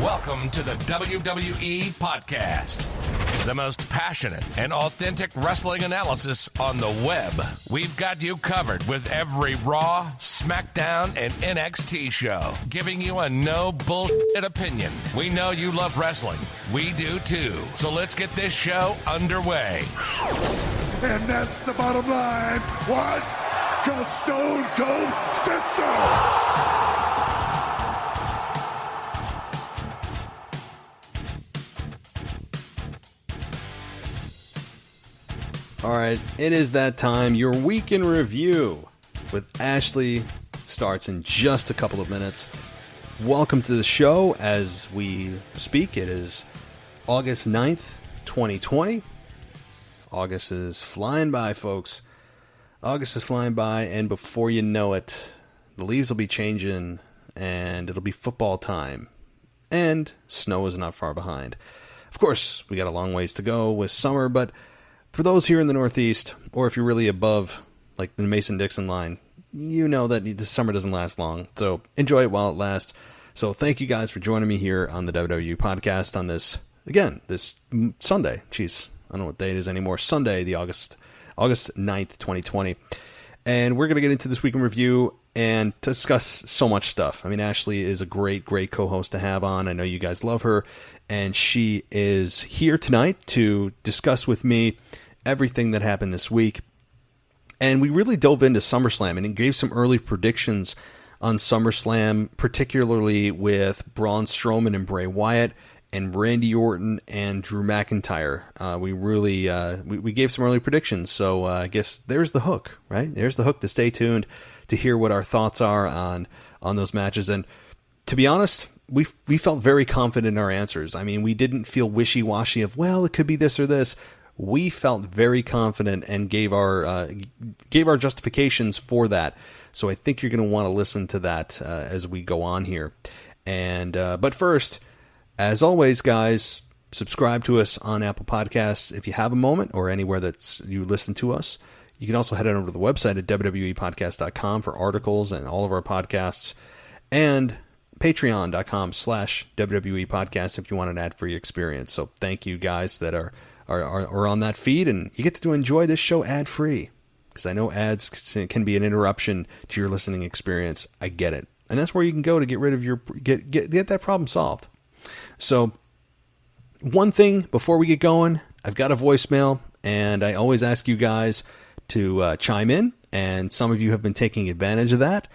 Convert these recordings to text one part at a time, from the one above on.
Welcome to the WWE Podcast, the most passionate and authentic wrestling analysis on the web. We've got you covered with every Raw, SmackDown, and NXT show, giving you a no bullshit opinion. We know you love wrestling. We do too. So let's get this show underway. And that's the bottom line. What? 'Cause Stone Cold said so. All right, it is that time. Your week in review with Ashley starts in just a couple of minutes. Welcome to the show as we speak. It is August 9th, 2020. August is flying by, folks. August is flying by, and before you know it, the leaves will be changing, and it'll be football time. And snow is not far behind. Of course, we got a long ways to go with summer, but for those here in the Northeast, or if you're really above, like the Mason-Dixon line, you know that the summer doesn't last long. So enjoy it while it lasts. So thank you guys for joining me here on the WWE Podcast on this, again, this Sunday. Jeez, I don't know what day it is anymore. Sunday, the August 9th, 2020. And we're going to get into this week in review and discuss so much stuff. I mean, Ashley is a great, great co-host to have on. I know you guys love her. And she is here tonight to discuss with me everything that happened this week. And we really dove into SummerSlam and gave some early predictions on SummerSlam, particularly with Braun Strowman and Bray Wyatt and Randy Orton and Drew McIntyre. We really we gave some early predictions. So I guess there's the hook, right? There's the hook to stay tuned to hear what our thoughts are on those matches. And to be honest, we felt very confident in our answers. I mean, we didn't feel wishy-washy of, well, it could be this or this. We felt very confident and gave our justifications for that. So I think you're going to want to listen to that as we go on here. And but first, as always, guys, subscribe to us on Apple Podcasts if you have a moment, or anywhere that you listen to us. You can also head on over to the website at wwepodcast.com for articles and all of our podcasts, and patreon.com/WWE Podcast if you want an ad-free experience. So thank you guys that are on that feed, and you get to enjoy this show ad-free, because I know ads can be an interruption to your listening experience. I get it. And that's where you can go to get rid of get that problem solved. So one thing before we get going, I've got a voicemail, and I always ask you guys to chime in, and some of you have been taking advantage of that,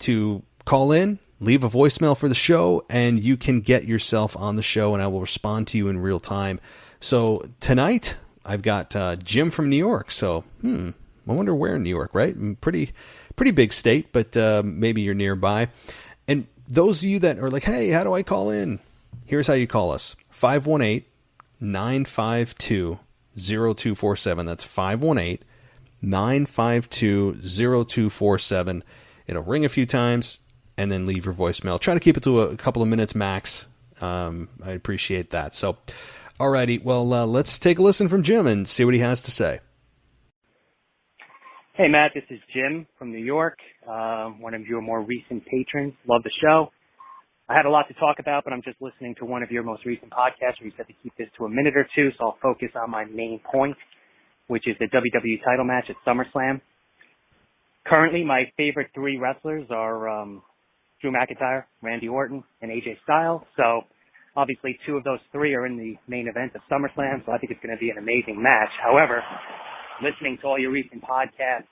to call in, leave a voicemail for the show, and you can get yourself on the show, and I will respond to you in real time. So tonight, I've got Jim from New York. So, I wonder where in New York, right? Pretty big state, but maybe you're nearby. And those of you that are like, hey, how do I call in? Here's how you call us. 518-952-0247. That's 518-952-0247. It'll ring a few times, and then leave your voicemail. Try to keep it to a couple of minutes max. I appreciate that. So, alrighty, well, let's take a listen from Jim and see what he has to say. Hey, Matt, this is Jim from New York, one of your more recent patrons. Love the show. I had a lot to talk about, but I'm just listening to one of your most recent podcasts where you said to keep this to a minute or two, so I'll focus on my main point, which is the WWE title match at SummerSlam. Currently, my favorite three wrestlers are Drew McIntyre, Randy Orton, and AJ Styles. So obviously two of those three are in the main event of SummerSlam, so I think it's going to be an amazing match. However, listening to all your recent podcasts,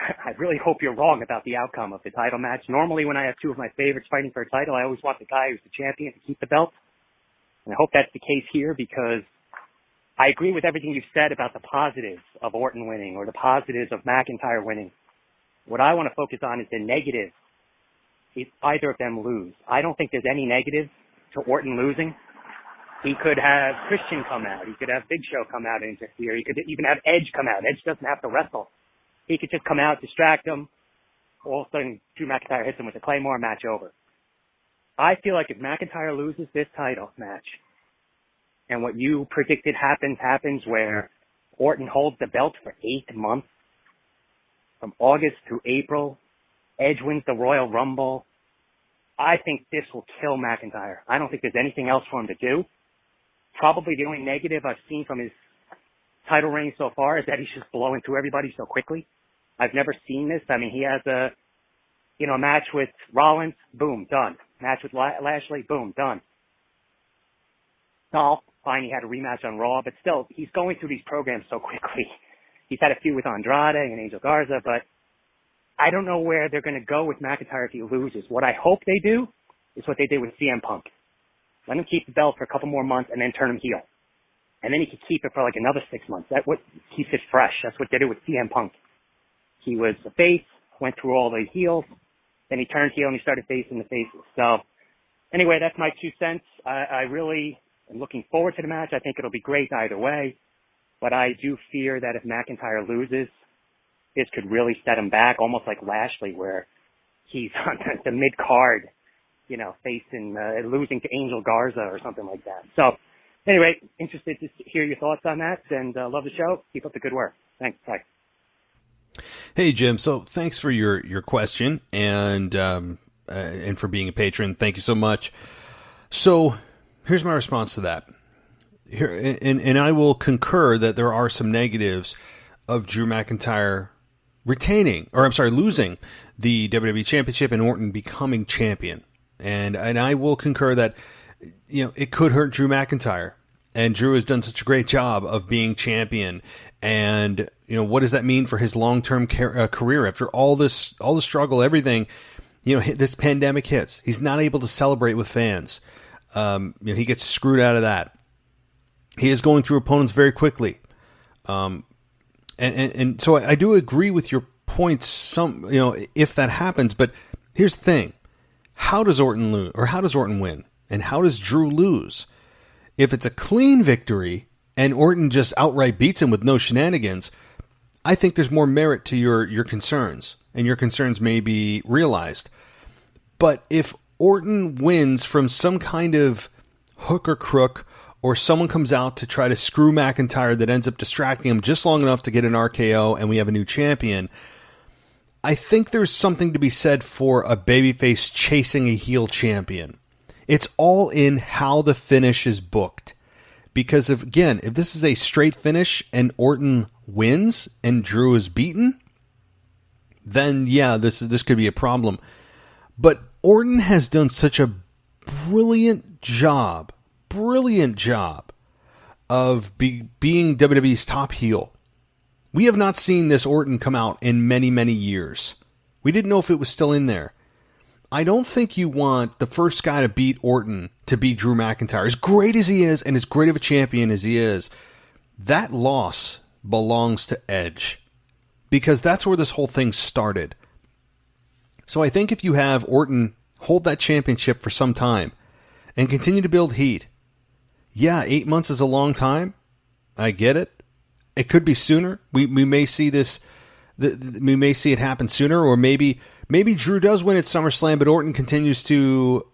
I really hope you're wrong about the outcome of the title match. Normally when I have two of my favorites fighting for a title, I always want the guy who's the champion to keep the belt. And I hope that's the case here, because I agree with everything you've said about the positives of Orton winning or the positives of McIntyre winning. What I want to focus on is the negatives if either of them lose. I don't think there's any negative to Orton losing. He could have Christian come out. He could have Big Show come out and interfere. He could even have Edge come out. Edge doesn't have to wrestle. He could just come out, distract him. All of a sudden, Drew McIntyre hits him with a Claymore, match over. I feel like if McIntyre loses this title match, and what you predicted happens, where Orton holds the belt for 8 months, from August through April, Edge wins the Royal Rumble, I think this will kill McIntyre. I don't think there's anything else for him to do. Probably the only negative I've seen from his title reign so far is that he's just blowing through everybody so quickly. I've never seen this. I mean, he has a match with Rollins, boom, done. Match with Lashley, boom, done. Dolph, fine, he had a rematch on Raw, but still, he's going through these programs so quickly. He's had a few with Andrade and Angel Garza, but I don't know where they're going to go with McIntyre if he loses. What I hope they do is what they did with CM Punk. Let him keep the belt for a couple more months and then turn him heel. And then he could keep it for like another 6 months. That's what keeps it fresh. That's what they did with CM Punk. He was a face, went through all the heels, then he turned heel and he started facing the faces. So anyway, that's my 2 cents. I really am looking forward to the match. I think it'll be great either way. But I do fear that if McIntyre loses, this could really set him back, almost like Lashley, where he's on the mid-card, facing, losing to Angel Garza or something like that. So anyway, interested to hear your thoughts on that, and love the show. Keep up the good work. Thanks. Bye. Hey, Jim. So thanks for your question and for being a patron. Thank you so much. So here's my response to that. Here, and I will concur that there are some negatives of Drew McIntyre losing the WWE Championship and Orton becoming champion. And I will concur that, it could hurt Drew McIntyre. And Drew has done such a great job of being champion. And, what does that mean for his long-term career after all this struggle, everything, this pandemic hits. He's not able to celebrate with fans. He gets screwed out of that. He is going through opponents very quickly. And so I do agree with your points, if that happens, but here's the thing. How does Orton lose, or how does Orton win? And how does Drew lose? If it's a clean victory and Orton just outright beats him with no shenanigans, I think there's more merit to your concerns, and your concerns may be realized. But if Orton wins from some kind of hook or crook, or someone comes out to try to screw McIntyre that ends up distracting him just long enough to get an RKO and we have a new champion, I think there's something to be said for a babyface chasing a heel champion. It's all in how the finish is booked. Because if this is a straight finish and Orton wins and Drew is beaten, then yeah, this could be a problem. But Orton has done such a brilliant job of being WWE's top heel. We have not seen this Orton come out in many, many years. We didn't know if it was still in there. I don't think you want the first guy to beat Orton to beat Drew McIntyre. As great as he is and as great of a champion as he is, that loss belongs to Edge. Because that's where this whole thing started. So I think if you have Orton hold that championship for some time and continue to build heat, yeah, 8 months is a long time. I get it. It could be sooner. We may see this. We may see it happen sooner, or maybe Drew does win at SummerSlam, but Orton continues to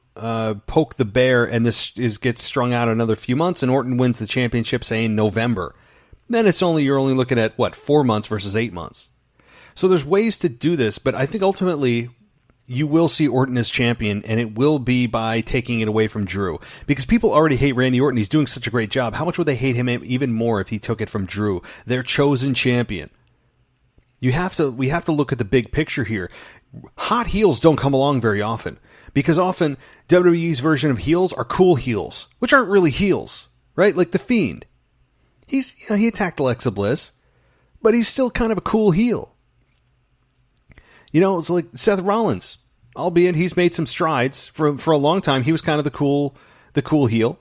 poke the bear, and gets strung out another few months, and Orton wins the championship, say in November. Then you're only looking at 4 months versus 8 months. So there's ways to do this, but I think ultimately you will see Orton as champion, and it will be by taking it away from Drew. Because people already hate Randy Orton. He's doing such a great job. How much would they hate him even more if he took it from Drew, their chosen champion? We have to look at the big picture here. Hot heels don't come along very often. Because often WWE's version of heels are cool heels, which aren't really heels, right? Like the Fiend. He attacked Alexa Bliss, but he's still kind of a cool heel. It's like Seth Rollins, albeit he's made some strides. For a long time, he was kind of the cool heel.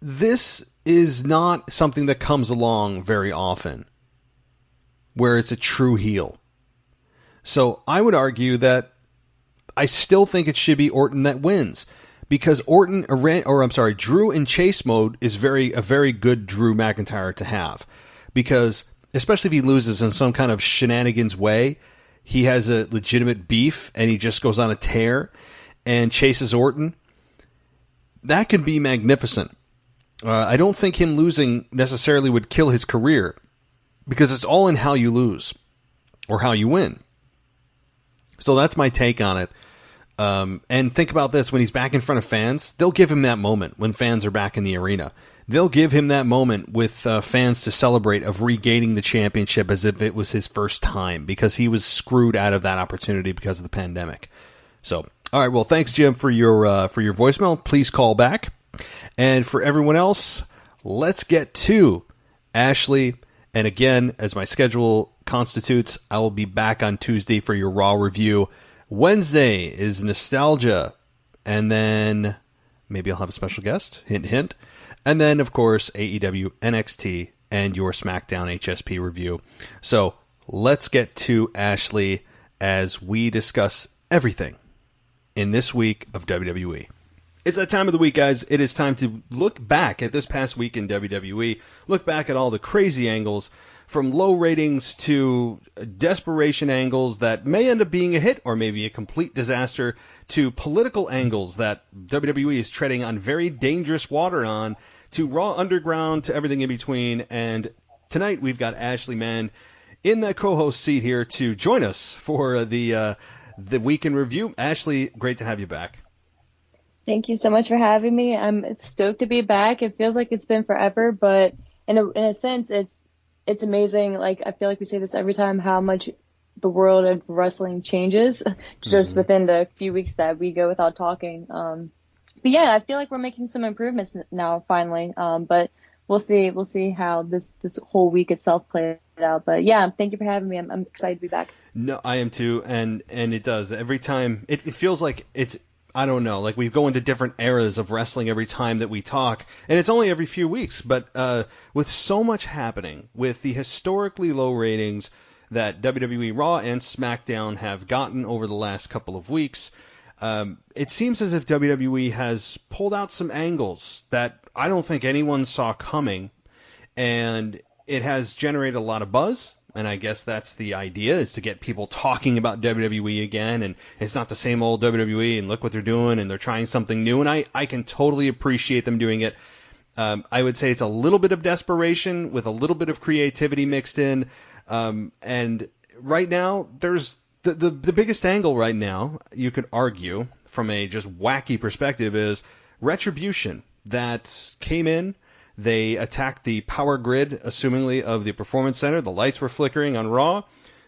This is not something that comes along very often, where it's a true heel. So I would argue that I still think it should be Orton that wins, because Drew in chase mode is a very good Drew McIntyre to have, because especially if he loses in some kind of shenanigans way, he has a legitimate beef and he just goes on a tear and chases Orton. That could be magnificent. I don't think him losing necessarily would kill his career, because it's all in how you lose or how you win. So that's my take on it. And think about this, when he's back in front of fans, they'll give him that moment when fans are back in the arena. They'll give him that moment with fans to celebrate of regaining the championship as if it was his first time, because he was screwed out of that opportunity because of the pandemic. So, all right, well, thanks, Jim, for your voicemail. Please call back. And for everyone else, let's get to Ashley. And again, as my schedule constitutes, I will be back on Tuesday for your Raw review. Wednesday is Nostalgia. And then maybe I'll have a special guest. Hint, hint. And then, of course, AEW, NXT, and your SmackDown HSP review. So let's get to Ashley as we discuss everything in this week of WWE. It's that time of the week, guys. It is time to look back at this past week in WWE, look back at all the crazy angles, from low ratings to desperation angles that may end up being a hit or maybe a complete disaster, to political angles that WWE is treading on very dangerous water on, to Raw Underground, to everything in between. And tonight we've got Ashley Mann in the co-host seat here to join us for the week in review. Ashley, great to have you back. Thank you so much for having me. I'm stoked to be back. It feels like it's been forever, but in a sense, it's amazing. Like, I feel like we say this every time, how much the world of wrestling changes just within the few weeks that we go without talking. But yeah, I feel like we're making some improvements now, finally. But we'll see how this whole week itself plays out. But yeah, thank you for having me. I'm excited to be back. No, I am too, and it does. Every time, it feels like it's, I don't know, like we go into different eras of wrestling every time that we talk, and it's only every few weeks, but with so much happening, with the historically low ratings that WWE Raw and SmackDown have gotten over the last couple of weeks, it seems as if WWE has pulled out some angles that I don't think anyone saw coming, and it has generated a lot of buzz. And I guess that's the idea, is to get people talking about WWE again, and it's not the same old WWE, and look what they're doing, and they're trying something new, and I can totally appreciate them doing it. I would say it's a little bit of desperation with a little bit of creativity mixed in, and right now, there's the biggest angle right now, you could argue, from a just wacky perspective, is Retribution, that came in. They attacked the power grid, assumingly, of the Performance Center. The lights were flickering on Raw.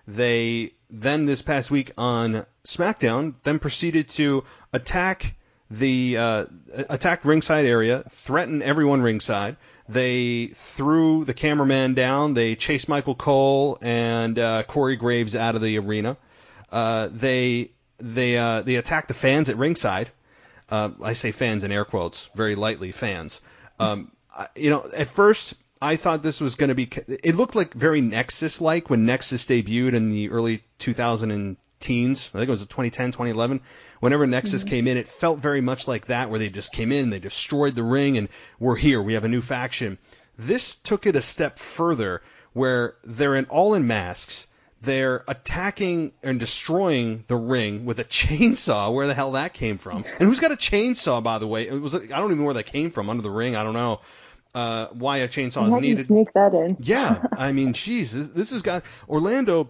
They then, this past week on SmackDown, then proceeded to attack ringside area, threaten everyone ringside. They threw the cameraman down. They chased Michael Cole and Corey Graves out of the arena. They attacked the fans at ringside. I say fans in air quotes, very lightly, fans. At first, I thought this was going to be... It looked like very Nexus-like when Nexus debuted in the early 2010s. I think it was 2010, 2011. Whenever Nexus came in, it felt very much like that, where they just came in, they destroyed the ring, and we're here, we have a new faction. This took it a step further, where they're all in masks. They're attacking and destroying the ring with a chainsaw. Where the hell that came from? And who's got a chainsaw, by the way? I don't even know where that came from, under the ring. I don't know why a chainsaw is needed. You sneak that in. Yeah, I mean, geez, this has got Orlando,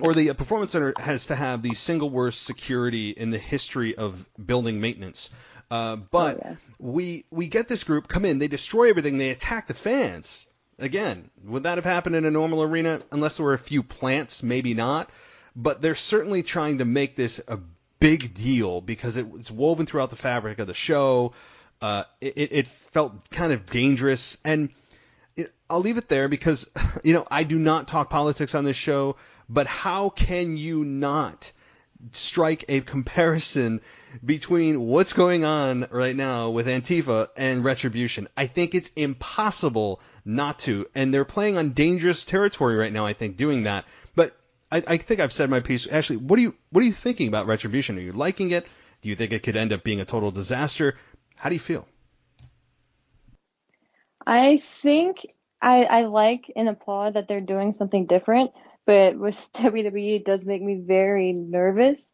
or the Performance Center, has to have the single worst security in the history of building maintenance. We get this group come in, they destroy everything, they attack the fans. Again, would that have happened in a normal arena? Unless there were a few plants, maybe not. But they're certainly trying to make this a big deal because it's woven throughout the fabric of the show. It felt kind of dangerous. And I'll leave it there because, I do not talk politics on this show. But how can you not strike a comparison between what's going on right now with Antifa and Retribution? I think it's impossible not to, and they're playing on dangerous territory right now, I think, doing that. But I think I've said my piece. Ashley, what are you thinking about Retribution? Are you liking it? Do you think it could end up being a total disaster? How do you feel? I think I like and applaud that they're doing something different, but with WWE, it does make me very nervous,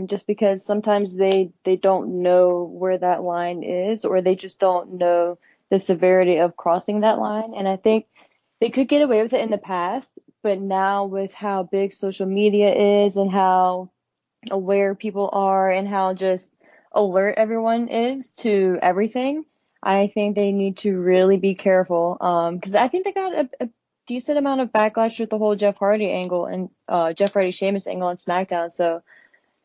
just because sometimes they don't know where that line is, or they just don't know the severity of crossing that line. And I think they could get away with it in the past, but now with how big social media is and how aware people are and how just alert everyone is to everything. I think they need to really be careful. Because I think they got a decent amount of backlash with the whole Jeff Hardy angle and Jeff Hardy Sheamus angle on SmackDown. So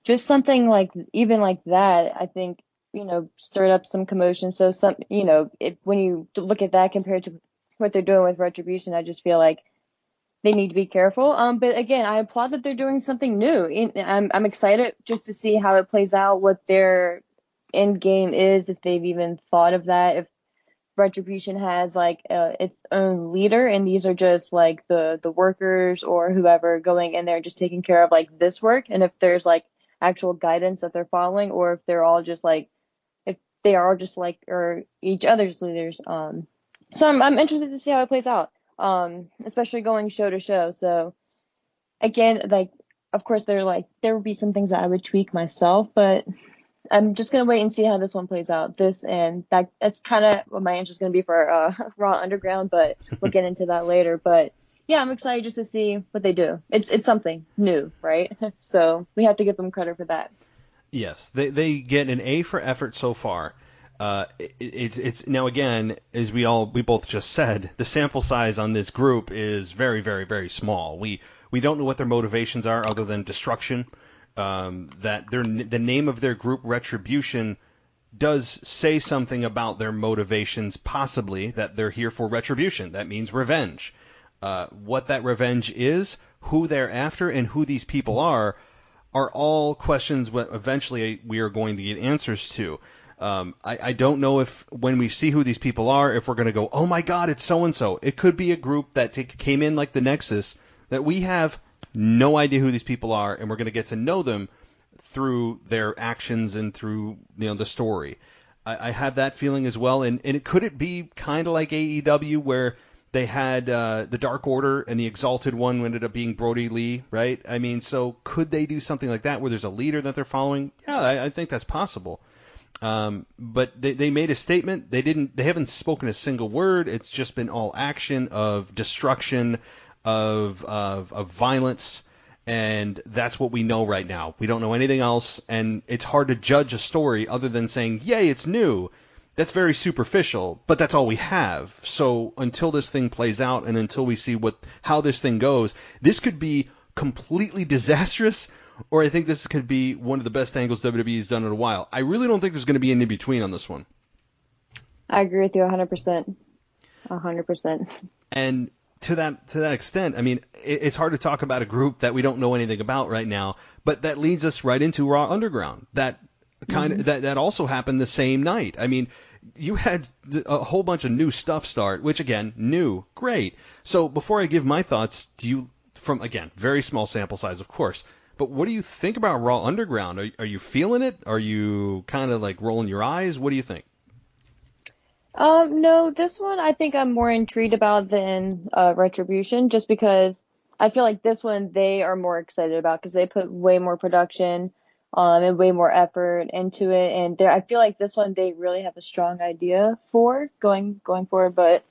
just something like even like that, I think, stirred up some commotion. So when you look at that compared to what they're doing with Retribution, I just feel like they need to be careful. But again, I applaud that they're doing something new. I'm excited just to see how it plays out, what their end game is, if they've even thought of that, if Retribution has like its own leader, and these are just like the workers or whoever going in there just taking care of like this work, and if there's like actual guidance that they're following, or if they're all just like if they are just like or each other's leaders. So I'm interested to see how it plays out. Especially going show to show. So again, like of course there would be some things that I would tweak myself, but I'm just gonna wait and see how this one plays out. That's kind of what my answer is gonna be for Raw Underground, but we'll get into that later. But yeah, I'm excited just to see what they do. It's something new, right? So we have to give them credit for that. Yes, they get an A for effort so far. It's now again, as we both just said, the sample size on this group is very, very, very small. We don't know what their motivations are other than destruction. That the name of their group, Retribution, does say something about their motivations, possibly that they're here for retribution. That means revenge. What that revenge is, who they're after, and who these people are all questions that eventually we are going to get answers to. I don't know if when we see who these people are, if we're going to go, oh my God, it's so-and-so. It could be a group that came in like the Nexus that we have no idea who these people are, and we're going to get to know them through their actions and through the story. I have that feeling as well. And could it be kind of like AEW where they had the Dark Order and the Exalted One ended up being Brody Lee, right? I mean, so could they do something like that where there's a leader that they're following? Yeah, I think that's possible. But they made a statement. They haven't spoken a single word. It's just been all action of destruction, of violence, and that's what we know right now. We don't know anything else, and it's hard to judge a story other than saying, yay, it's new. That's very superficial, but that's all we have. So until this thing plays out and until we see how this thing goes, this could be completely disastrous, or I think this could be one of the best angles WWE has done in a while. I really don't think there's going to be an in-between on this one. I agree with you 100%. 100%. And to that extent, I mean, it's hard to talk about a group that we don't know anything about right now, but that leads us right into Raw Underground. That that also happened the same night. I mean, you had a whole bunch of new stuff start, which again, new, great. So before I give my thoughts, again, very small sample size, of course, but what do you think about Raw Underground? Are you feeling it? Are you kind of like rolling your eyes? What do you think? No, this one I think I'm more intrigued about than Retribution, just because I feel like this one they are more excited about because they put way more production and way more effort into it, and I feel like this one they really have a strong idea for going forward, but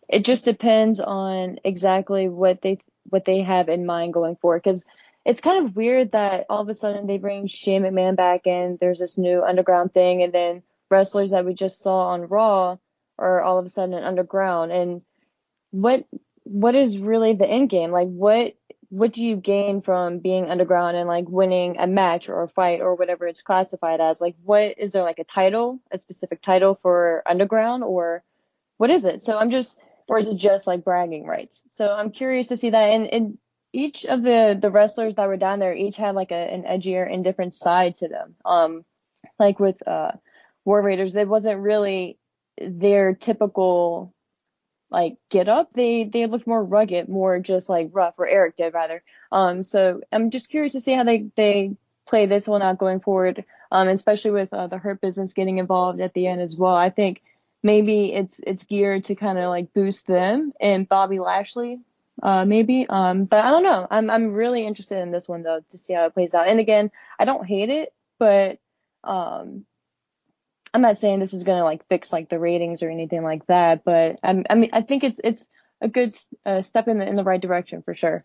it just depends on exactly what they have in mind going forward, because it's kind of weird that all of a sudden they bring Shane McMahon back and there's this new underground thing, and then wrestlers that we just saw on Raw are all of a sudden underground. And what is really the end game? Like what do you gain from being underground and like winning a match or a fight or whatever it's classified as? Like what is there, like a specific title for underground, or what is it? Or is it just like bragging rights? So I'm curious to see that. And each of the wrestlers that were down there each had like an edgier and different side to them. Like with War Raiders, it wasn't really their typical like get up. They looked more rugged, more just like rough, or Eric did rather. So I'm just curious to see how they play this one out going forward. Especially with the Hurt Business getting involved at the end as well. I think maybe it's geared to kind of like boost them and Bobby Lashley. Maybe. But I don't know. I'm really interested in this one though, to see how it plays out. And again, I don't hate it, but I'm not saying this is gonna like fix like the ratings or anything like that. But I think it's a good step in the right direction for sure.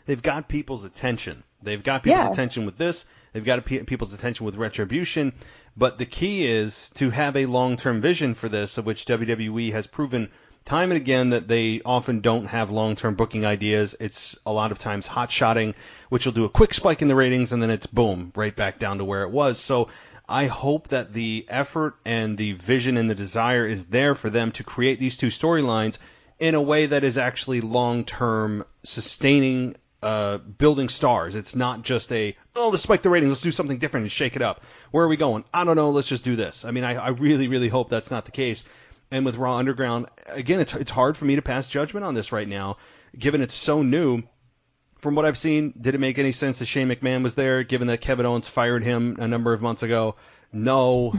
They've got people's attention. They've got people's attention with this. They've got people's attention with Retribution. But the key is to have a long-term vision for this, of which WWE has proven time and again that they often don't have long-term booking ideas. It's a lot of times hot-shotting, which will do a quick spike in the ratings, and then it's boom, right back down to where it was. So I hope that the effort and the vision and the desire is there for them to create these two storylines in a way that is actually long-term, sustaining, building stars. It's not just let's spike the ratings, let's do something different and shake it up. Where are we going? I don't know, let's just do this. I mean, I really, really hope that's not the case. And with Raw Underground, again, it's hard for me to pass judgment on this right now, given it's so new. From what I've seen, did it make any sense that Shane McMahon was there, given that Kevin Owens fired him a number of months ago? No.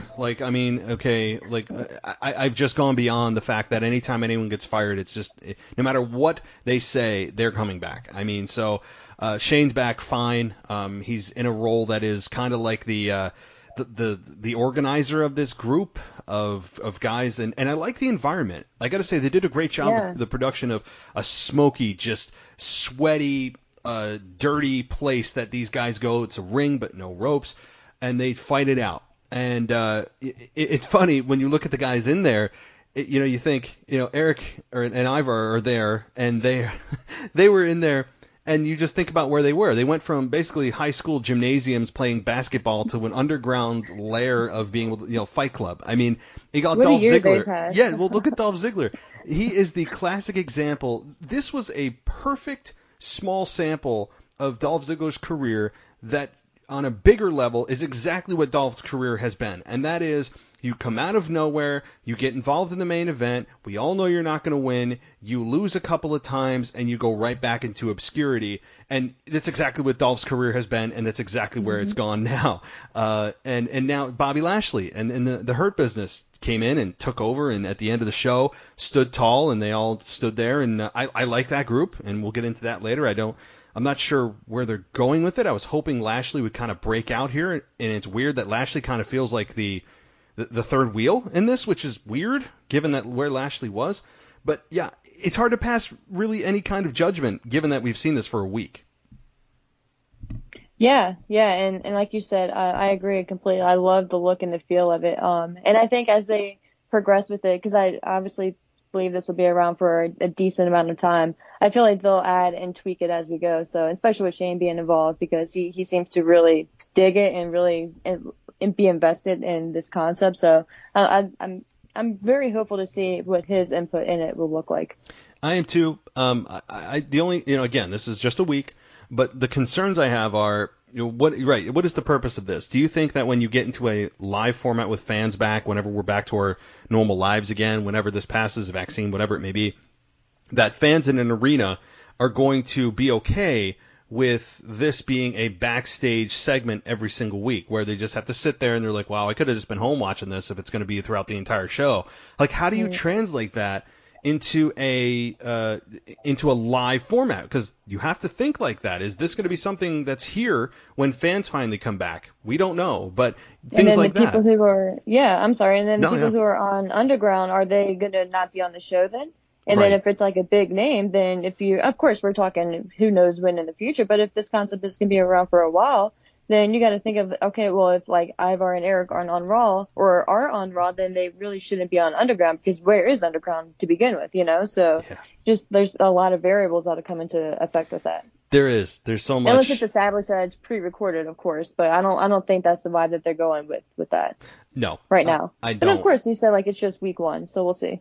I've just gone beyond the fact that anytime anyone gets fired, it's just, no matter what they say, they're coming back. I mean, so Shane's back fine. He's in a role that is kind of like the organizer of this group of guys, and I like the environment. I got to say, they did a great job with the production of a smoky, just sweaty, dirty place that these guys go. It's a ring, but no ropes, and they fight it out. And it's funny when you look at the guys in there. You think, Eric and Ivar are there, and they were in there. And you just think about where they were. They went from basically high school gymnasiums playing basketball to an underground lair of being, Fight Club. I mean, you got Dolph Ziggler. Yeah, well, look at Dolph Ziggler. He is the classic example. This was a perfect small sample of Dolph Ziggler's career that, on a bigger level, is exactly what Dolph's career has been. And that is, you come out of nowhere, you get involved in the main event, we all know you're not going to win, you lose a couple of times, and you go right back into obscurity. And that's exactly what Dolph's career has been, and that's exactly where it's gone now. And now Bobby Lashley and the Hurt Business came in and took over, and at the end of the show stood tall, and they all stood there. And I like that group, and we'll get into that later. I'm not sure where they're going with it. I was hoping Lashley would kind of break out here, and it's weird that Lashley kind of feels like the third wheel in this, which is weird given that where Lashley was. But yeah, it's hard to pass really any kind of judgment given that we've seen this for a week. Yeah, and like you said, I agree completely. I love the look and the feel of it. And I think as they progress with it, because I obviously believe this will be around for a decent amount of time, I feel like they'll add and tweak it as we go. So especially with Shane being involved, because he seems to really dig it and really and be invested in this concept. So I'm very hopeful to see what his input in it will look like. I am too. The only, again, this is just a week, but the concerns I have are, what is the purpose of this? Do you think that when you get into a live format with fans back, whenever we're back to our normal lives again, whenever this passes, a vaccine, whatever it may be, that fans in an arena are going to be okay with this being a backstage segment every single week, where they just have to sit there and they're like, wow, I could have just been home watching this if it's going to be throughout the entire show. Like, how do you translate that into a live format? Because you have to think like that. Is this going to be something that's here when fans finally come back? We don't know, but things like that. And then the people who are on Underground, are they going to not be on the show then? And then if it's like a big name, then of course we're talking who knows when in the future, but if this concept is going to be around for a while, then you got to think of, okay, well, if like Ivar and Eric aren't on Raw or are on Raw, then they really shouldn't be on Underground, because where is Underground to begin with, So there's a lot of variables that come into effect with that. There's so much. Unless it's established that it's pre-recorded, of course, but I don't think that's the vibe that they're going with that. No. Right now. I don't. And of course, you said like it's just week 1, so we'll see.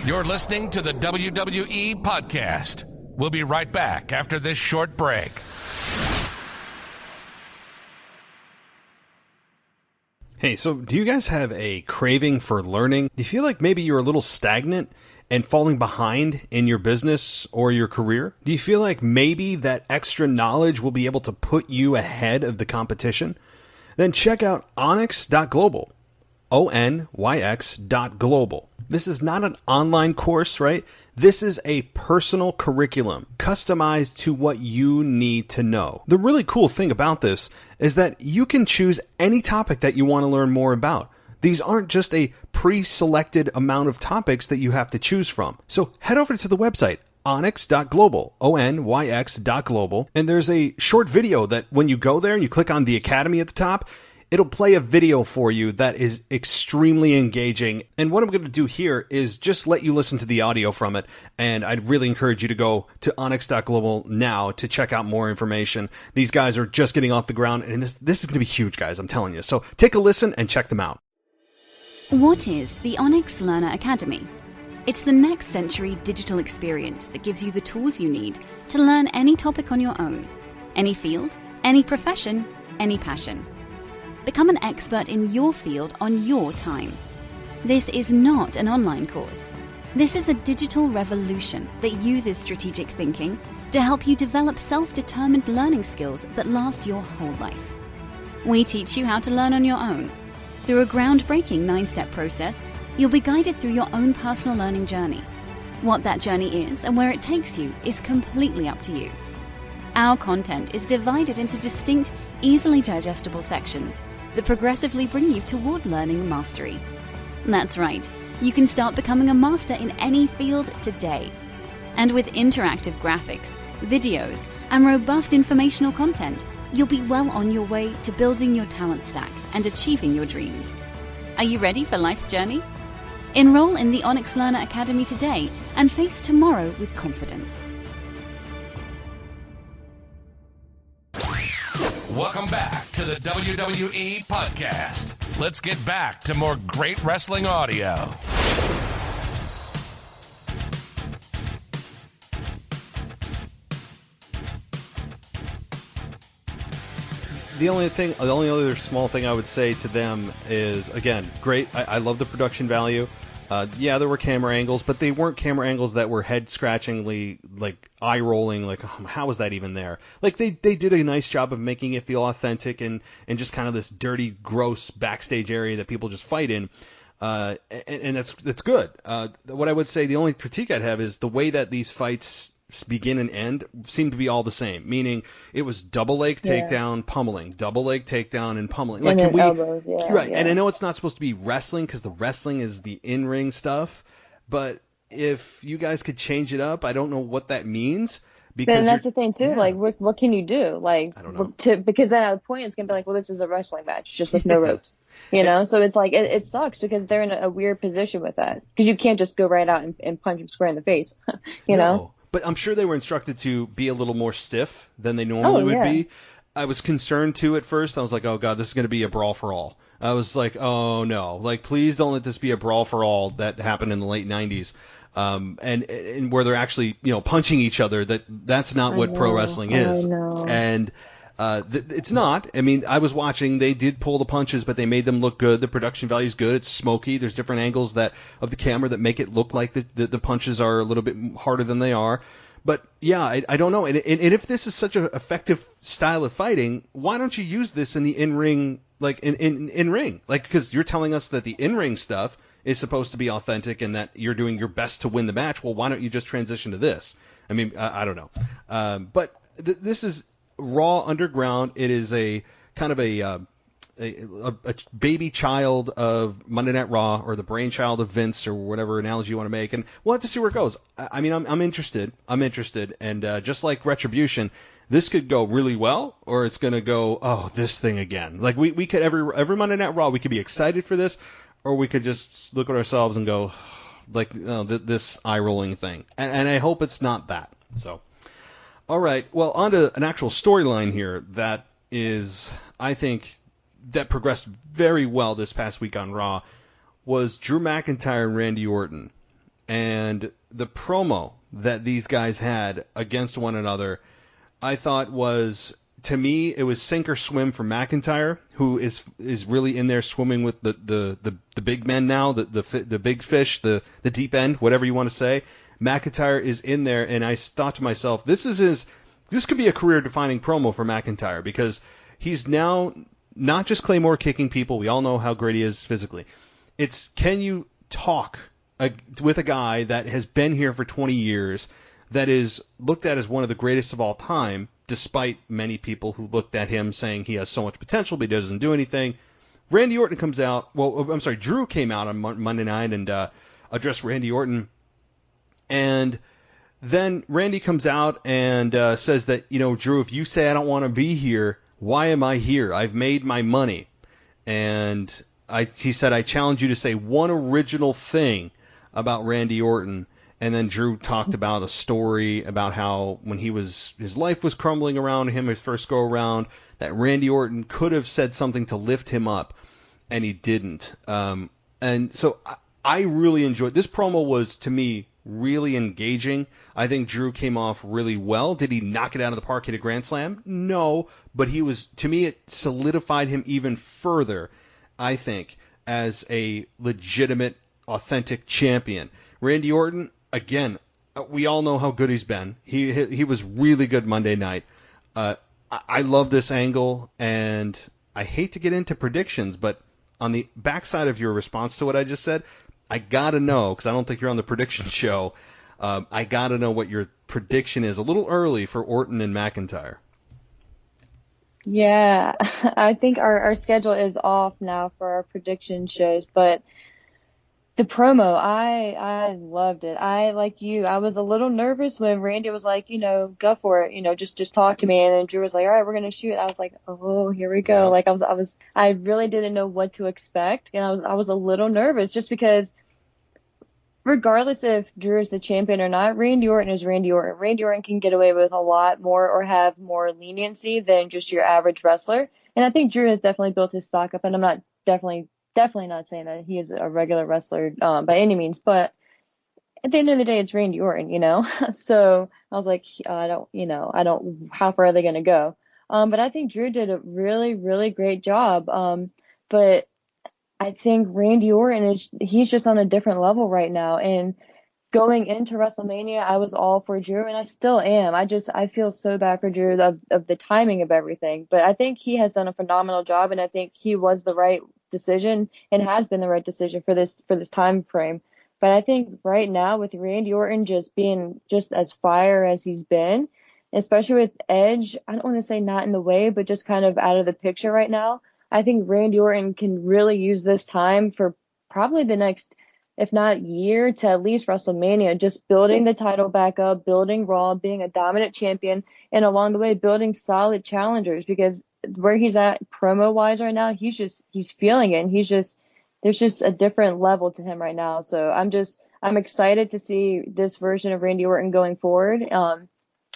You're listening to the WWE Podcast. We'll be right back after this short break. Hey, so do you guys have a craving for learning? Do you feel like maybe you're a little stagnant and falling behind in your business or your career? Do you feel like maybe that extra knowledge will be able to put you ahead of the competition? Then check out onyx.global. ONYX.global. This is not an online course, right? This is a personal curriculum customized to what you need to know. The really cool thing about this is that you can choose any topic that you want to learn more about. These aren't just a pre-selected amount of topics that you have to choose from. So head over to the website, onyx.global, ONYX.global. And there's a short video that when you go there and you click on the Academy at the top, it'll play a video for you that is extremely engaging. And what I'm going to do here is just let you listen to the audio from it. And I'd really encourage you to go to onyx.global now to check out more information. These guys are just getting off the ground, and this is going to be huge, guys, I'm telling you. So take a listen and check them out. What is the Onyx Learner Academy? It's the next century digital experience that gives you the tools you need to learn any topic on your own. Any field, any profession, any passion. Become an expert in your field on your time. This is not an online course. This is a digital revolution that uses strategic thinking to help you develop self-determined learning skills that last your whole life. We teach you how to learn on your own. Through a groundbreaking 9-step process, you'll be guided through your own personal learning journey. What that journey is and where it takes you is completely up to you. Our content is divided into distinct, easily digestible sections that progressively bring you toward learning mastery. That's right, you can start becoming a master in any field today. And with interactive graphics, videos, and robust informational content, you'll be well on your way to building your talent stack and achieving your dreams. Are you ready for life's journey? Enroll in the Onyx Learner Academy today and face tomorrow with confidence. Welcome back to the WWE Podcast. Let's get back to more great wrestling audio. The only other small thing I would say to them is, again, great. I love the production value. Yeah, there were camera angles, but they weren't camera angles that were head-scratchingly, like, eye-rolling, like, oh, how was that even there? Like, they did a nice job of making it feel authentic and just kind of this dirty, gross backstage area that people just fight in. And that's good. What I would say, the only critique I'd have is the way that these fights begin and end seem to be all the same, meaning it was double leg takedown, pummeling, double leg takedown, and pummeling. Like, and elbows, right? Yeah. And I know it's not supposed to be wrestling because the wrestling is the in-ring stuff, but if you guys could change it up, I don't know what that means. Because that's the thing too. Yeah. Like, what can you do? Like, I don't know. Because then at the point it's gonna be like, well, this is a wrestling match just with no ropes, you know. So it's like it sucks because they're in a weird position with that because you can't just go right out and punch them square in the face, you know. But I'm sure they were instructed to be a little more stiff than they normally would be. I was concerned too at first. I was like, oh god, this is going to be a brawl for all. I was like, oh no, like please don't let this be a brawl for all that happened in the late 90s. And where they're actually, punching each other. That's not what pro wrestling is. And it's not. I mean, I was watching. They did pull the punches, but they made them look good. The production value is good. It's smoky. There's different angles of the camera that make it look like the punches are a little bit harder than they are. But yeah, I don't know. And if this is such an effective style of fighting, why don't you use this in the in-ring, like in ring? Like, because you're telling us that the in-ring stuff is supposed to be authentic and that you're doing your best to win the match. Well, why don't you just transition to this? I mean, I don't know. But this is Raw Underground. It is a kind of a baby child of Monday Night Raw, or the brainchild of Vince, or whatever analogy you want to make, and we'll have to see where it goes. I mean, I'm interested, and just like Retribution, this could go really well, or it's going to go, oh, this thing again. Like we could every Monday Night Raw, we could be excited for this, or we could just look at ourselves and go, like, this eye rolling thing, and I hope it's not that. So. All right, well, on to an actual storyline here that is, I think, that progressed very well this past week on Raw, was Drew McIntyre and Randy Orton. And the promo that these guys had against one another, I thought was, to me, it was sink or swim for McIntyre, who is really in there swimming with the big men now, the big fish, the deep end, whatever you want to say. McIntyre is in there, and I thought to myself, this could be a career-defining promo for McIntyre, because he's now not just Claymore kicking people. We all know how great he is physically. It's, can you talk with a guy that has been here for 20 years, that is looked at as one of the greatest of all time, despite many people who looked at him saying he has so much potential, but he doesn't do anything. Randy Orton comes out. Well, I'm sorry, Drew came out on Monday night and addressed Randy Orton. And then Randy comes out and says that, Drew, if you say I don't want to be here, why am I here? I've made my money. And he said, I challenge you to say one original thing about Randy Orton. And then Drew talked about a story about how when his life was crumbling around him, his first go around, that Randy Orton could have said something to lift him up, and he didn't. And so I really enjoyed this promo. Was, to me, really engaging. I think Drew came off really well. Did he knock it out of the park, hit a grand slam? No, but to me, it solidified him even further, I think, as a legitimate, authentic champion. Randy Orton, again, we all know how good he's been. He was really good Monday night. I love this angle, and I hate to get into predictions, but on the backside of your response to what I just said, I gotta know, because I don't think you're on the prediction show, I gotta know what your prediction is a little early for Orton and McIntyre. Yeah, I think our schedule is off now for our prediction shows, but the promo, I loved it. Like you, I was a little nervous when Randy was like, go for it, just talk to me. And then Drew was like, all right, we're going to shoot. I was like, oh, here we go. Yeah. Like I really didn't know what to expect. And I was a little nervous just because regardless if Drew is the champion or not, Randy Orton is Randy Orton. Randy Orton can get away with a lot more or have more leniency than just your average wrestler. And I think Drew has definitely built his stock up, and I'm not definitely not saying that he is a regular wrestler by any means, but at the end of the day, it's Randy Orton, So I was like, I don't, how far are they going to go? But I think Drew did a really, really great job. But I think Randy Orton he's just on a different level right now. And going into WrestleMania, I was all for Drew, and I still am. I feel so bad for Drew of the timing of everything. But I think he has done a phenomenal job, and I think he was the right decision and has been the right decision for this time frame. But I think right now with Randy Orton just being just as fire as he's been, especially with Edge, I don't want to say not in the way, but just kind of out of the picture right now, I think Randy Orton can really use this time for probably the next, if not year, to at least WrestleMania, just building the title back up, building Raw, being a dominant champion, and along the way building solid challengers, because where he's at promo wise right now, he's feeling it, and there's just a different level to him right now. So I'm excited to see this version of Randy Orton going forward.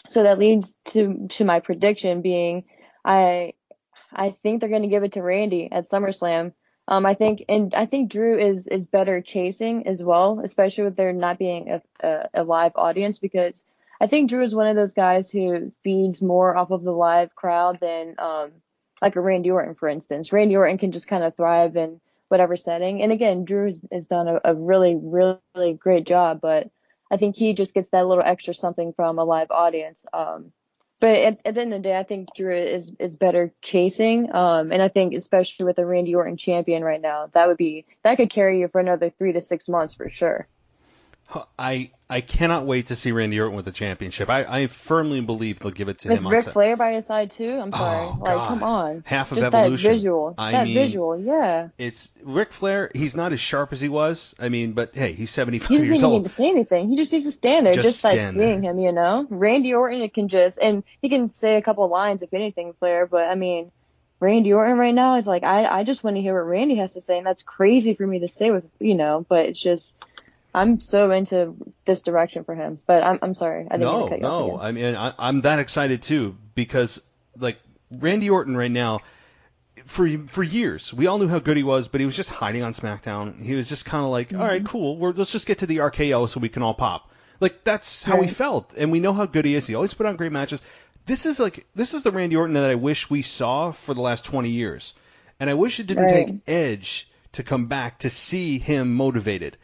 So that leads to my prediction being, I think they're going to give it to Randy at SummerSlam. I think Drew is better chasing as well, especially with there not being a live audience, because I think Drew is one of those guys who feeds more off of the live crowd than like a Randy Orton, for instance. Randy Orton can just kind of thrive in whatever setting. And again, Drew has done a really, really great job, but I think he just gets that little extra something from a live audience. But at the end of the day, I think Drew is better chasing. And I think especially with a Randy Orton champion right now, that could carry you for another 3 to 6 months for sure. I cannot wait to see Randy Orton with the championship. I firmly believe they'll give it to him. With Ric Flair by his side too. I'm sorry, come on. Half of just Evolution. That visual, yeah. It's Ric Flair. He's not as sharp as he was. But hey, he's 75 years old. He doesn't even need to say anything. He just needs to stand there, just like seeing him. Randy Orton, and he can say a couple of lines if anything, Flair. But Randy Orton right now is like, I just want to hear what Randy has to say, and that's crazy for me to say but it's just. I'm so into this direction for him, but I'm sorry. I didn't mean to cut you off again. I'm that excited too, because like Randy Orton right now, for years, we all knew how good he was, but he was just hiding on SmackDown. He was just kind of like, all right, cool. Let's just get to the RKO so we can all pop. Like that's how he felt, and we know how good he is. He always put on great matches. This is the Randy Orton that I wish we saw for the last 20 years, and I wish it didn't take Edge to come back to see him motivated.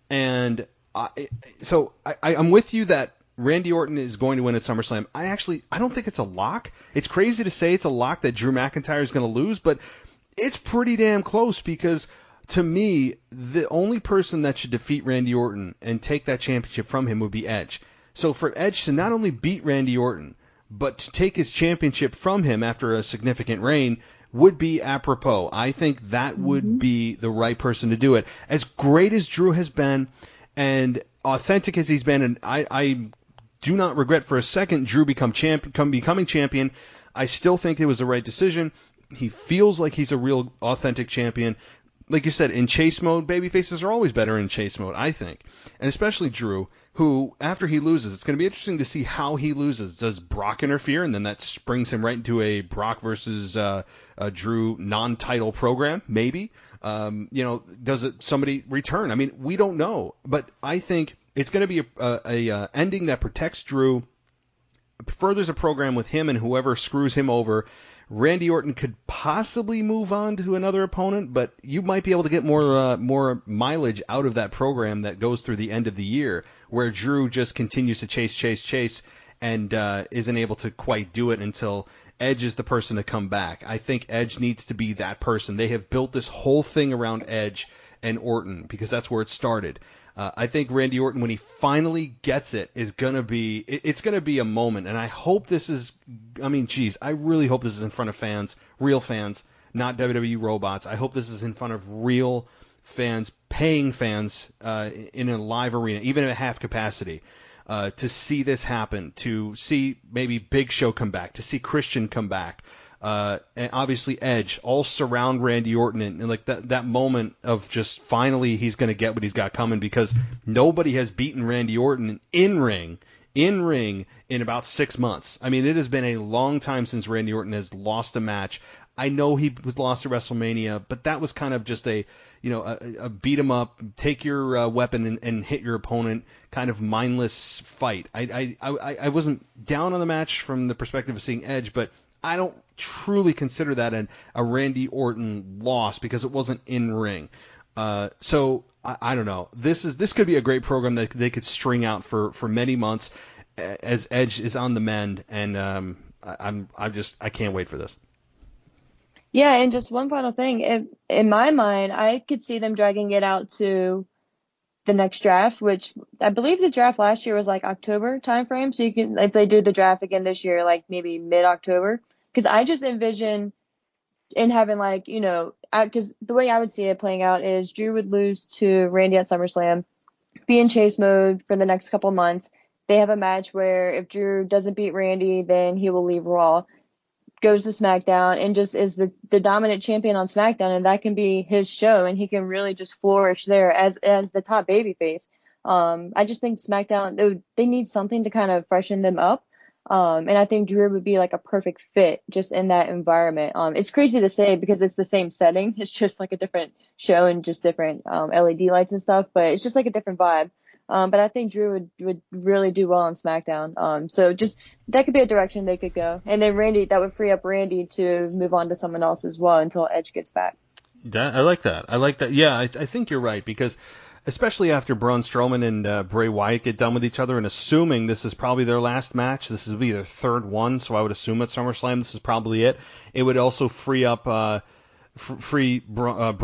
And I'm with you that Randy Orton is going to win at SummerSlam. I don't think it's a lock. It's crazy to say it's a lock that Drew McIntyre is going to lose, but it's pretty damn close, because to me, the only person that should defeat Randy Orton and take that championship from him would be Edge. So for Edge to not only beat Randy Orton, but to take his championship from him after a significant reign would be apropos. I think that would be the right person to do it. As great as Drew has been and authentic as he's been, and I do not regret for a second Drew becoming champion. I still think it was the right decision. He feels like he's a real authentic champion. Like you said, in chase mode, babyfaces are always better in chase mode, I think. And especially Drew, who, after he loses, it's going to be interesting to see how he loses. Does Brock interfere? And then that brings him right into a Brock versus Drew non-title program, maybe. Does somebody return? I mean, we don't know. But I think it's going to be a ending that protects Drew, furthers a program with him and whoever screws him over. Randy Orton could possibly move on to another opponent, but you might be able to get more mileage out of that program that goes through the end of the year, where Drew just continues to chase, and isn't able to quite do it until Edge is the person to come back. I think Edge needs to be that person. They have built this whole thing around Edge and Orton because that's where it started. I think Randy Orton, when he finally gets it, it's going to be a moment. And I hope this is, I really hope this is in front of fans, real fans, not WWE robots. I hope this is in front of real fans, paying fans in a live arena, even at half capacity, to see this happen, to see maybe Big Show come back, to see Christian come back. And obviously Edge, all surround Randy Orton, and like that moment of just finally he's going to get what he's got coming, because nobody has beaten Randy Orton in ring in about 6 months. I mean, it has been a long time since Randy Orton has lost a match. I know he was lost at WrestleMania, but that was kind of just a beat 'em up, take your weapon and hit your opponent kind of mindless fight. I wasn't down on the match from the perspective of seeing Edge, but I don't truly consider that a Randy Orton loss because it wasn't in ring. So I don't know. This could be a great program that they could string out for many months as Edge is on the mend, and I can't wait for this. Yeah, and just one final thing. In my mind, I could see them dragging it out to the next draft, which I believe the draft last year was like October timeframe. So you can, if they do the draft again this year, like maybe mid-October, because I just envision in having because the way I would see it playing out is Drew would lose to Randy at SummerSlam, be in chase mode for the next couple months. They have a match where if Drew doesn't beat Randy, then he will leave Raw, goes to SmackDown, and just is the dominant champion on SmackDown, and that can be his show, and he can really just flourish there as the top babyface. I just think SmackDown, they need something to kind of freshen them up, and I think Drew would be like a perfect fit just in that environment. It's crazy to say because it's the same setting, it's just like a different show and just different LED lights and stuff, but it's just like a different vibe. But I think Drew would really do well on SmackDown. So just that could be a direction they could go. And then Randy, that would free up Randy to move on to someone else as well until Edge gets back. I like that. Yeah, I think you're right, because especially after Braun Strowman and Bray Wyatt get done with each other, and assuming this is probably their last match, this will be their third one, so I would assume at SummerSlam this is probably it. It would also free up Bray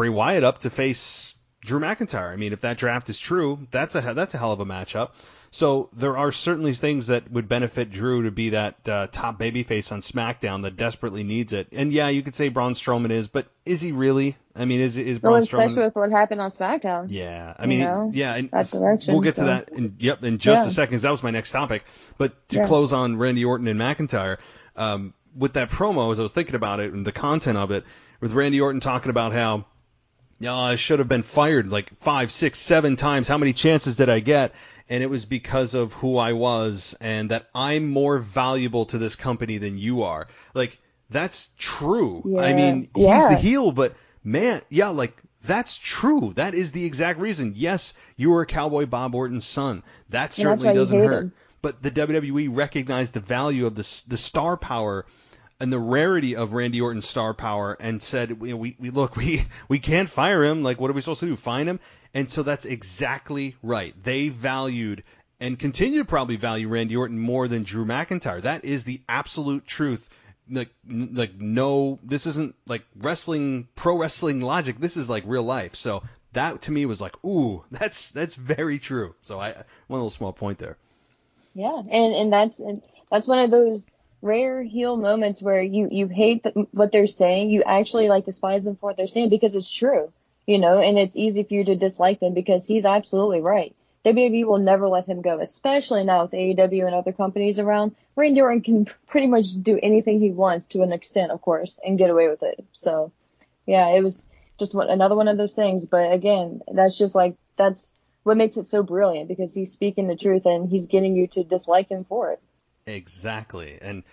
Wyatt up to face Drew McIntyre. I mean, if that draft is true, that's a hell of a matchup. So there are certainly things that would benefit Drew to be that top babyface on SmackDown that desperately needs it. And yeah, you could say Braun Strowman is, but is he really? I mean, is Braun Strowman? Especially with what happened on SmackDown. Yeah, I mean, yeah, and that direction, we'll get to that in just a second, 'cause that was my next topic. But to close on Randy Orton and McIntyre, with that promo, as I was thinking about it and the content of it, with Randy Orton talking about how, I should have been fired like 5, 6, 7 times. How many chances did I get? And it was because of who I was and that I'm more valuable to this company than you are. Like, that's true. Yeah. I mean, he's the heel, but man, that's true. That is the exact reason. Yes, you were Cowboy Bob Orton's son. That certainly doesn't hurt. But the WWE recognized the value of the star power and the rarity of Randy Orton's star power, and said, we can't fire him. Like, what are we supposed to do? Fine him? And so that's exactly right. They valued and continue to probably value Randy Orton more than Drew McIntyre. That is the absolute truth. No, this isn't like pro wrestling logic. This is like real life. So that to me was like, ooh, that's very true. So one little small point there. Yeah, and that's one of those rare heel moments where you hate what they're saying. You actually despise them for what they're saying because it's true, and it's easy for you to dislike them because he's absolutely right. WWE will never let him go, especially now with AEW and other companies around. Randy Orton can pretty much do anything he wants to an extent, of course, and get away with it. So, yeah, it was just another one of those things. But again, that's what makes it so brilliant, because he's speaking the truth and he's getting you to dislike him for it. Exactly. And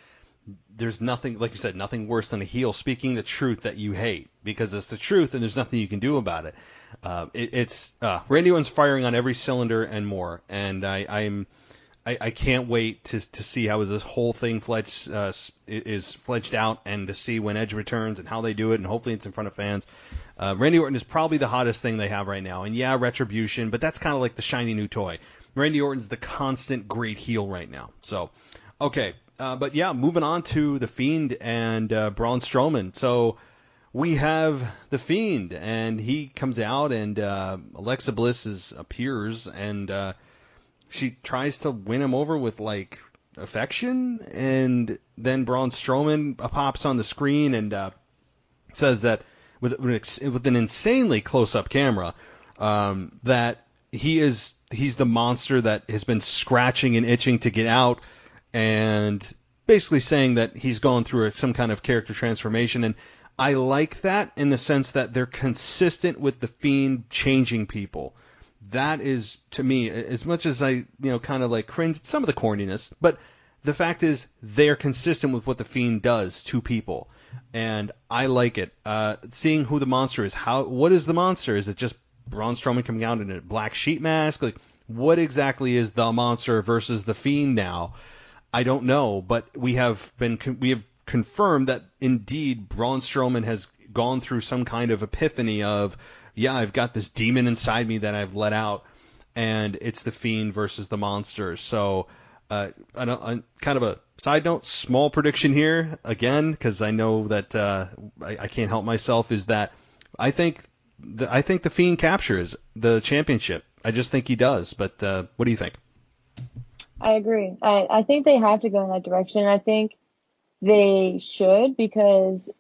there's nothing, like you said, nothing worse than a heel speaking the truth that you hate, because it's the truth and there's nothing you can do about it. Randy Orton's firing on every cylinder and more, and I can't wait to see how this whole thing is fledged out, and to see when Edge returns and how they do it, and hopefully it's in front of fans. Randy Orton is probably the hottest thing they have right now, and yeah, Retribution, but that's kind of like the shiny new toy. Randy Orton's the constant great heel right now. So, okay, but yeah, moving on to The Fiend and Braun Strowman. So we have The Fiend, and he comes out, and Alexa Bliss appears, and she tries to win him over with, like, affection, and then Braun Strowman pops on the screen and says that with an insanely close-up camera, that he's the monster that has been scratching and itching to get out, and basically saying that he's gone through some kind of character transformation. And I like that in the sense that they're consistent with The Fiend changing people. That is, to me, as much as I, kind of like cringe at some of the corniness, but the fact is they're consistent with what The Fiend does to people, and I like it. Seeing who the monster is, what is the monster? Is it just Braun Strowman coming out in a black sheet mask? Like, what exactly is the monster versus The Fiend now? I don't know, but we have confirmed that indeed Braun Strowman has gone through some kind of epiphany of, yeah, I've got this demon inside me that I've let out, and it's The Fiend versus the monster. So, kind of a side note, small prediction here, again, because I know that I can't help myself, is that I think The Fiend captures the championship. I just think he does. But what do you think? I agree. I think they have to go in that direction. I think they should, because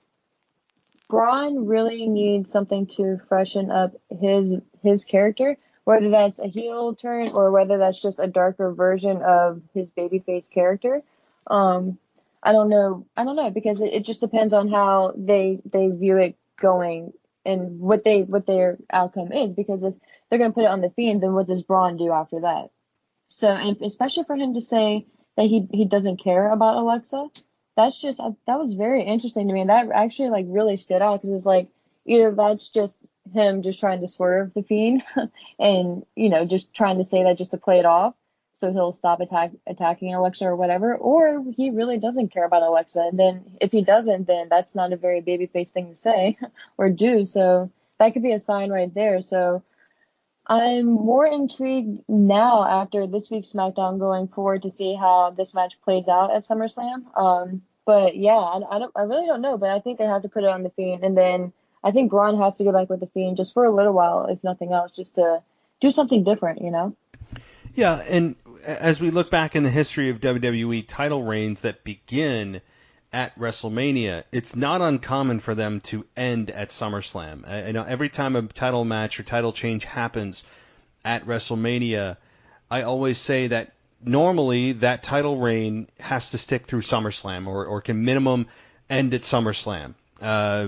Braun really needs something to freshen up his character, whether that's a heel turn or whether that's just a darker version of his babyface character. I don't know, because it just depends on how they view it going and what their outcome is. Because if they're going to put it on The Fiend, then what does Braun do after that? So, and especially for him to say that he doesn't care about Alexa, that was very interesting to me. And that actually, like, really stood out, because it's like, either that's just him just trying to swerve The Fiend and, just trying to say that just to play it off, so he'll stop attacking Alexa or whatever, or he really doesn't care about Alexa. And then if he doesn't, then that's not a very babyface thing to say or do. So that could be a sign right there. So I'm more intrigued now after this week's SmackDown going forward to see how this match plays out at SummerSlam. But yeah, I really don't know, but I think they have to put it on The Fiend, and then I think Braun has to go back with The Fiend just for a little while, if nothing else, just to do something different, Yeah, and as we look back in the history of WWE title reigns that begin at WrestleMania, it's not uncommon for them to end at SummerSlam. Every time a title match or title change happens at WrestleMania, I always say that normally that title reign has to stick through SummerSlam, or can minimum end at SummerSlam,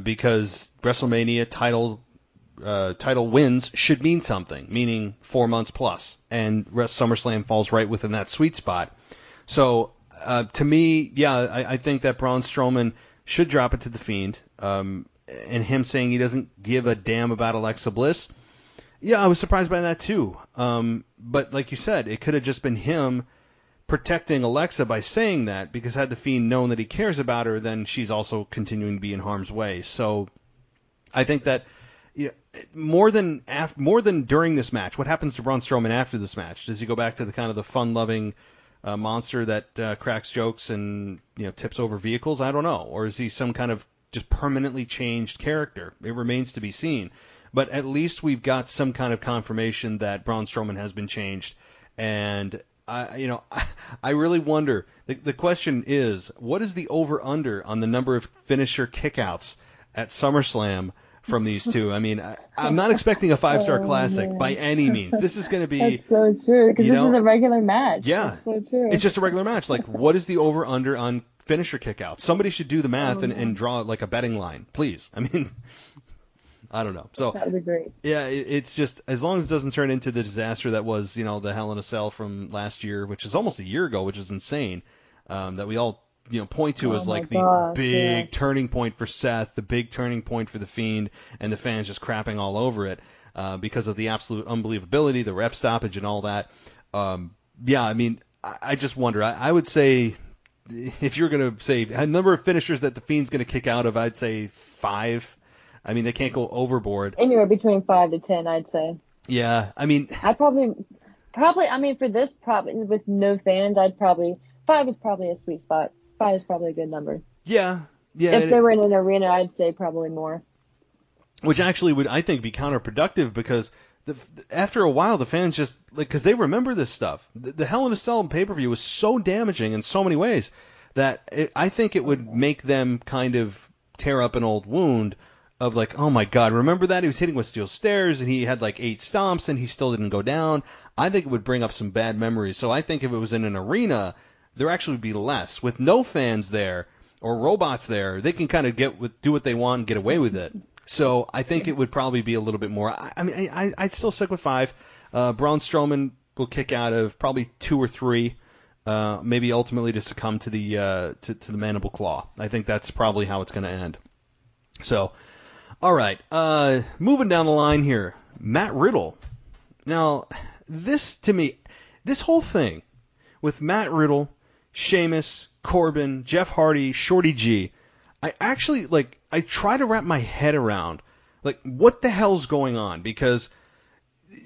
because WrestleMania title wins should mean something, meaning 4 months plus, and SummerSlam falls right within that sweet spot. So to me, yeah, I think that Braun Strowman should drop it to The Fiend, and him saying he doesn't give a damn about Alexa Bliss, yeah, I was surprised by that too. But like you said, it could have just been him protecting Alexa by saying that, because had The Fiend known that he cares about her, then she's also continuing to be in harm's way. So I think that more than during this match, what happens to Braun Strowman after this match? Does he go back to the kind of the fun-loving monster that cracks jokes and tips over vehicles? I don't know. Or is he some kind of just permanently changed character? It remains to be seen. But at least we've got some kind of confirmation that Braun Strowman has been changed. And I really wonder. The question is, what is the over/under on the number of finisher kickouts at SummerSlam from these two. I mean, I'm not expecting a 5-star classic by any means. This is going to be... That's so true, because this is a regular match. Yeah. That's so true. It's just a regular match. Like, what is the over-under on finisher kickouts? Somebody should do the math and draw like a betting line, please. I mean, I don't know. So that would be great. Yeah, it's just, as long as it doesn't turn into the disaster that was, the Hell in a Cell from last year, which is almost a year ago, which is insane, that we all point to as like the big turning point for Seth, the big turning point for the Fiend, and the fans just crapping all over it because of the absolute unbelievability, the ref stoppage, and all that. I mean, I just wonder. I would say, if you're going to say a number of finishers that the Fiend's going to kick out of, I'd say 5. I mean, they can't go overboard. Anywhere between 5 to 10, I'd say. Yeah, I mean, I probably, I mean, for this, probably with no fans, 5 is probably a sweet spot. 5 is probably a good number. Yeah. If they were in an arena, I'd say probably more. Which actually would, I think, be counterproductive, because after a while, the fans just, because they remember this stuff. The Hell in a Cell pay-per-view was so damaging in so many ways that I think it would make them kind of tear up an old wound of like, oh my God, remember that? He was hitting with steel stairs and he had like 8 stomps and he still didn't go down. I think it would bring up some bad memories. So I think if it was in an arena, there actually would be less. With no fans there or robots there, they can kind of do what they want and get away with it. So I think it would probably be a little bit more. I mean, I'd still stick with 5. Braun Strowman will kick out of probably 2 or 3, maybe ultimately to succumb to the mandible claw. I think that's probably how it's going to end. So, all right, moving down the line here, Matt Riddle. Now, this to me, this whole thing with Matt Riddle, Sheamus, Corbin, Jeff Hardy, Shorty G, I actually, I try to wrap my head around, what the hell's going on? Because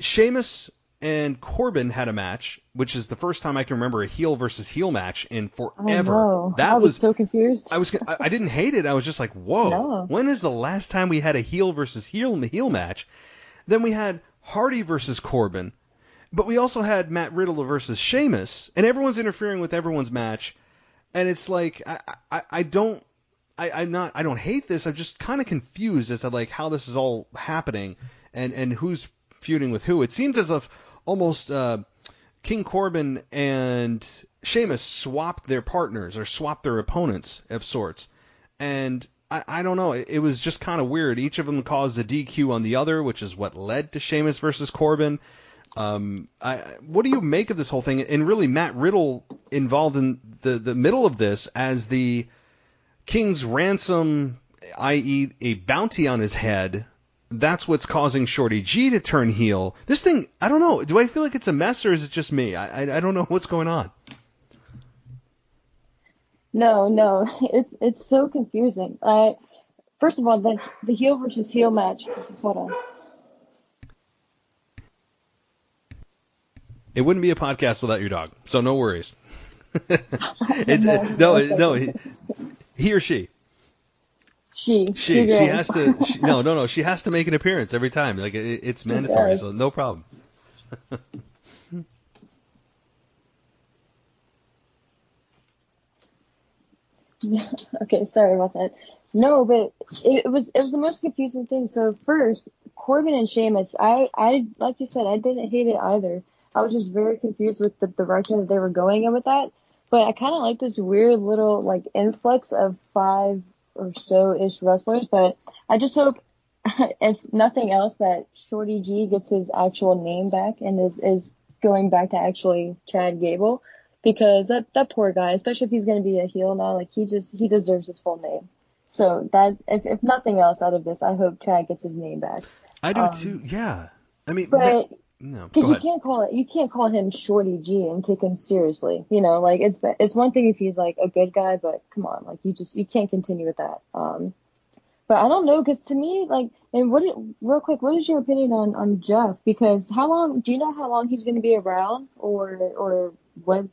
Sheamus and Corbin had a match, which is the first time I can remember a heel versus heel match in forever. Oh, no. I was so confused. I didn't hate it. I was just like, whoa. No. When is the last time we had a heel versus heel match? Then we had Hardy versus Corbin, but we also had Matt Riddle versus Sheamus, and everyone's interfering with everyone's match, and it's like I don't hate this. I'm just kind of confused as to how this is all happening and who's feuding with who. It seems as if almost King Corbin and Sheamus swapped their partners or swapped their opponents of sorts. And I don't know. It was just kind of weird. Each of them caused a DQ on the other, which is what led to Sheamus versus Corbin. What do you make of this whole thing? And really, Matt Riddle involved in the middle of this as the King's ransom, i.e. a bounty on his head. That's what's causing Shorty G to turn heel. This thing, I don't know. Do I feel like it's a mess, or is it just me? I don't know what's going on. No, it's so confusing. First of all, the heel versus heel match. Hold on. It wouldn't be a podcast without your dog, so no worries. He or she. She has to. No. She has to make an appearance every time. It's mandatory, so no problem. Okay, sorry about that. No, but it was the most confusing thing. So first, Corbin and Sheamus, I like you said, I didn't hate it either. I was just very confused with the direction that they were going in with that. But I kind of like this weird little influx of 5 or so-ish wrestlers. But I just hope, if nothing else, that Shorty G gets his actual name back and is going back to actually Chad Gable. Because that poor guy, especially if he's going to be a heel now, he deserves his full name. So that, if nothing else out of this, I hope Chad gets his name back. I do too. Yeah. I mean, but no, because you can't call him Shorty G and take him seriously. It's one thing if he's a good guy, but come on, you can't continue with that. But I don't know, because to me, real quick, what is your opinion on Jeff? Because do you know how long he's going to be around, or what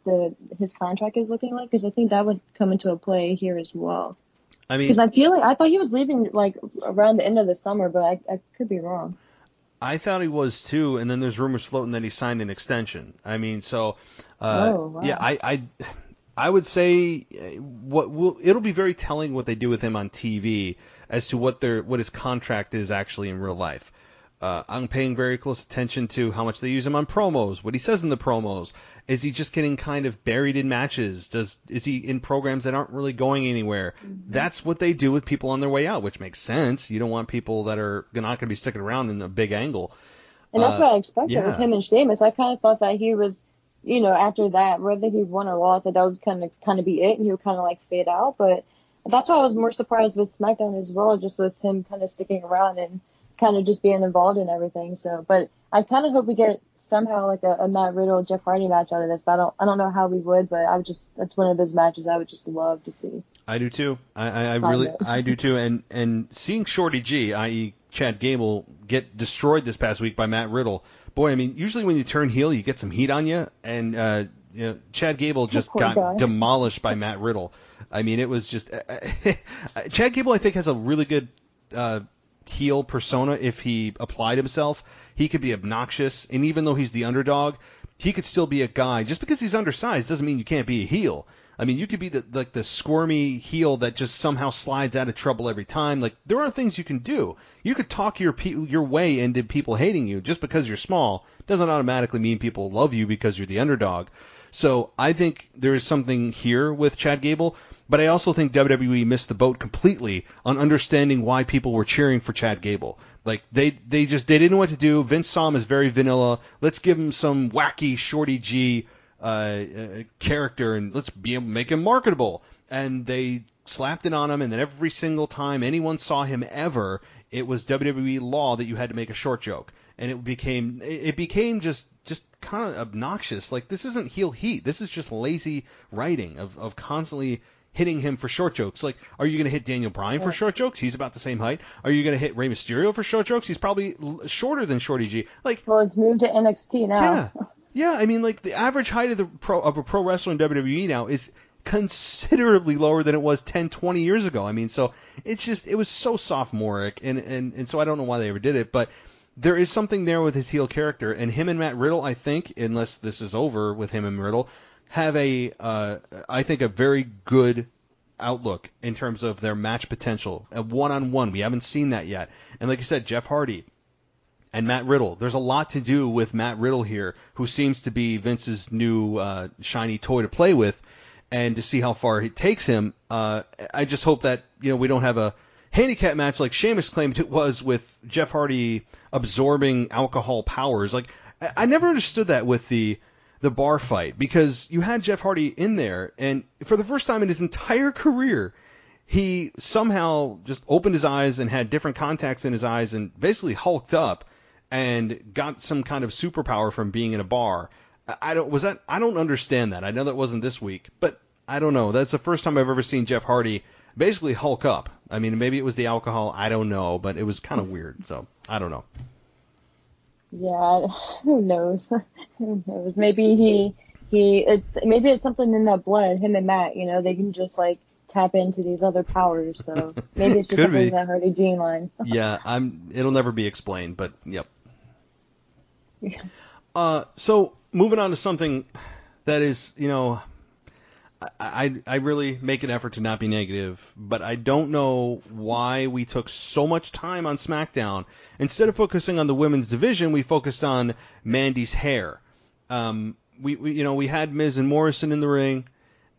his contract is looking like? Because I think that would come into a play here as well. I mean, because I thought he was leaving around the end of the summer, but I could be wrong. I thought he was too, and then there's rumors floating that he signed an extension. I mean, so wow. yeah, I would say it'll be very telling what they do with him on TV as to what his contract is actually in real life. I'm paying very close attention to how much they use him on promos, what he says in the promos. Is he just getting kind of buried in matches? Is he in programs that aren't really going anywhere? Mm-hmm. That's what they do with people on their way out, which makes sense. You don't want people that are not going to be sticking around in a big angle. And that's what I expected with him and Sheamus. I kind of thought that he was, after that, whether he won or lost, that was kind of be it, and he would kind of like fade out. But that's why I was more surprised with SmackDown as well, just with him kind of sticking around and kind of just being involved in everything. So, but I kind of hope we get somehow like a Matt Riddle Jeff Hardy match out of this. But I don't know how we would, but that's one of those matches I would just love to see. I do too. I do too. And seeing Shorty G, i.e. Chad Gable, get destroyed this past week by Matt Riddle. Boy, I mean, usually when you turn heel, you get some heat on you, and Chad Gable just got demolished by Matt Riddle. I mean, it was just Chad Gable, I think, has a really good heel persona. If he applied himself, he could be obnoxious, and even though he's the underdog, he could still be a guy. Just because he's undersized doesn't mean you can't be a heel. I mean, you could be the squirmy heel that just somehow slides out of trouble every time. Like, there are things you can do. You could talk your way into people hating you. Just because you're small doesn't automatically mean people love you because you're the underdog. So I think there is something here with Chad Gable, but I also think WWE missed the boat completely on understanding why people were cheering for Chad Gable. Like, they didn't know what to do. Vince saw him as very vanilla. Let's give him some wacky Shorty G character, and let's make him marketable. And they slapped it on him, and then every single time anyone saw him ever, it was WWE law that you had to make a short joke. And it became just kind of obnoxious. Like, this isn't heel heat. This is just lazy writing of constantly hitting him for short jokes. Like, are you going to hit Daniel Bryan for short jokes? He's about the same height. Are you going to hit Rey Mysterio for short jokes? He's probably shorter than Shorty G. Like, well, it's moved to NXT now. Yeah. I mean, like, the average height of a pro wrestler in WWE now is considerably lower than it was 10, 20 years ago. I mean, so it was so sophomoric, and so I don't know why they ever did it, but there is something there with his heel character, and him and Matt Riddle, I think, unless this is over with him and Riddle, have I think a very good outlook in terms of their match potential. A one-on-one, we haven't seen that yet. And like I said, Jeff Hardy and Matt Riddle, there's a lot to do with Matt Riddle here, who seems to be Vince's new shiny toy to play with, and to see how far he takes him. I just hope that we don't have a handicap match like Sheamus claimed it was, with Jeff Hardy absorbing alcohol powers. Like, I never understood that with the bar fight, because you had Jeff Hardy in there, and for the first time in his entire career, he somehow just opened his eyes and had different contacts in his eyes and basically hulked up and got some kind of superpower from being in a bar. I don't understand that. I know that wasn't this week, but I don't know. That's the first time I've ever seen Jeff Hardy basically hulk up. I mean, maybe it was the alcohol, I don't know, but it was kind of weird, so I don't know. Yeah, who knows? Who knows? Maybe maybe it's something in that blood, him and Matt, they can just like tap into these other powers, so maybe it's just something in that Hardy gene line. Yeah, it'll never be explained, but yep. Yeah. So moving on to something that is, I really make an effort to not be negative, but I don't know why we took so much time on SmackDown. Instead of focusing on the women's division, we focused on Mandy's hair. We had Miz and Morrison in the ring,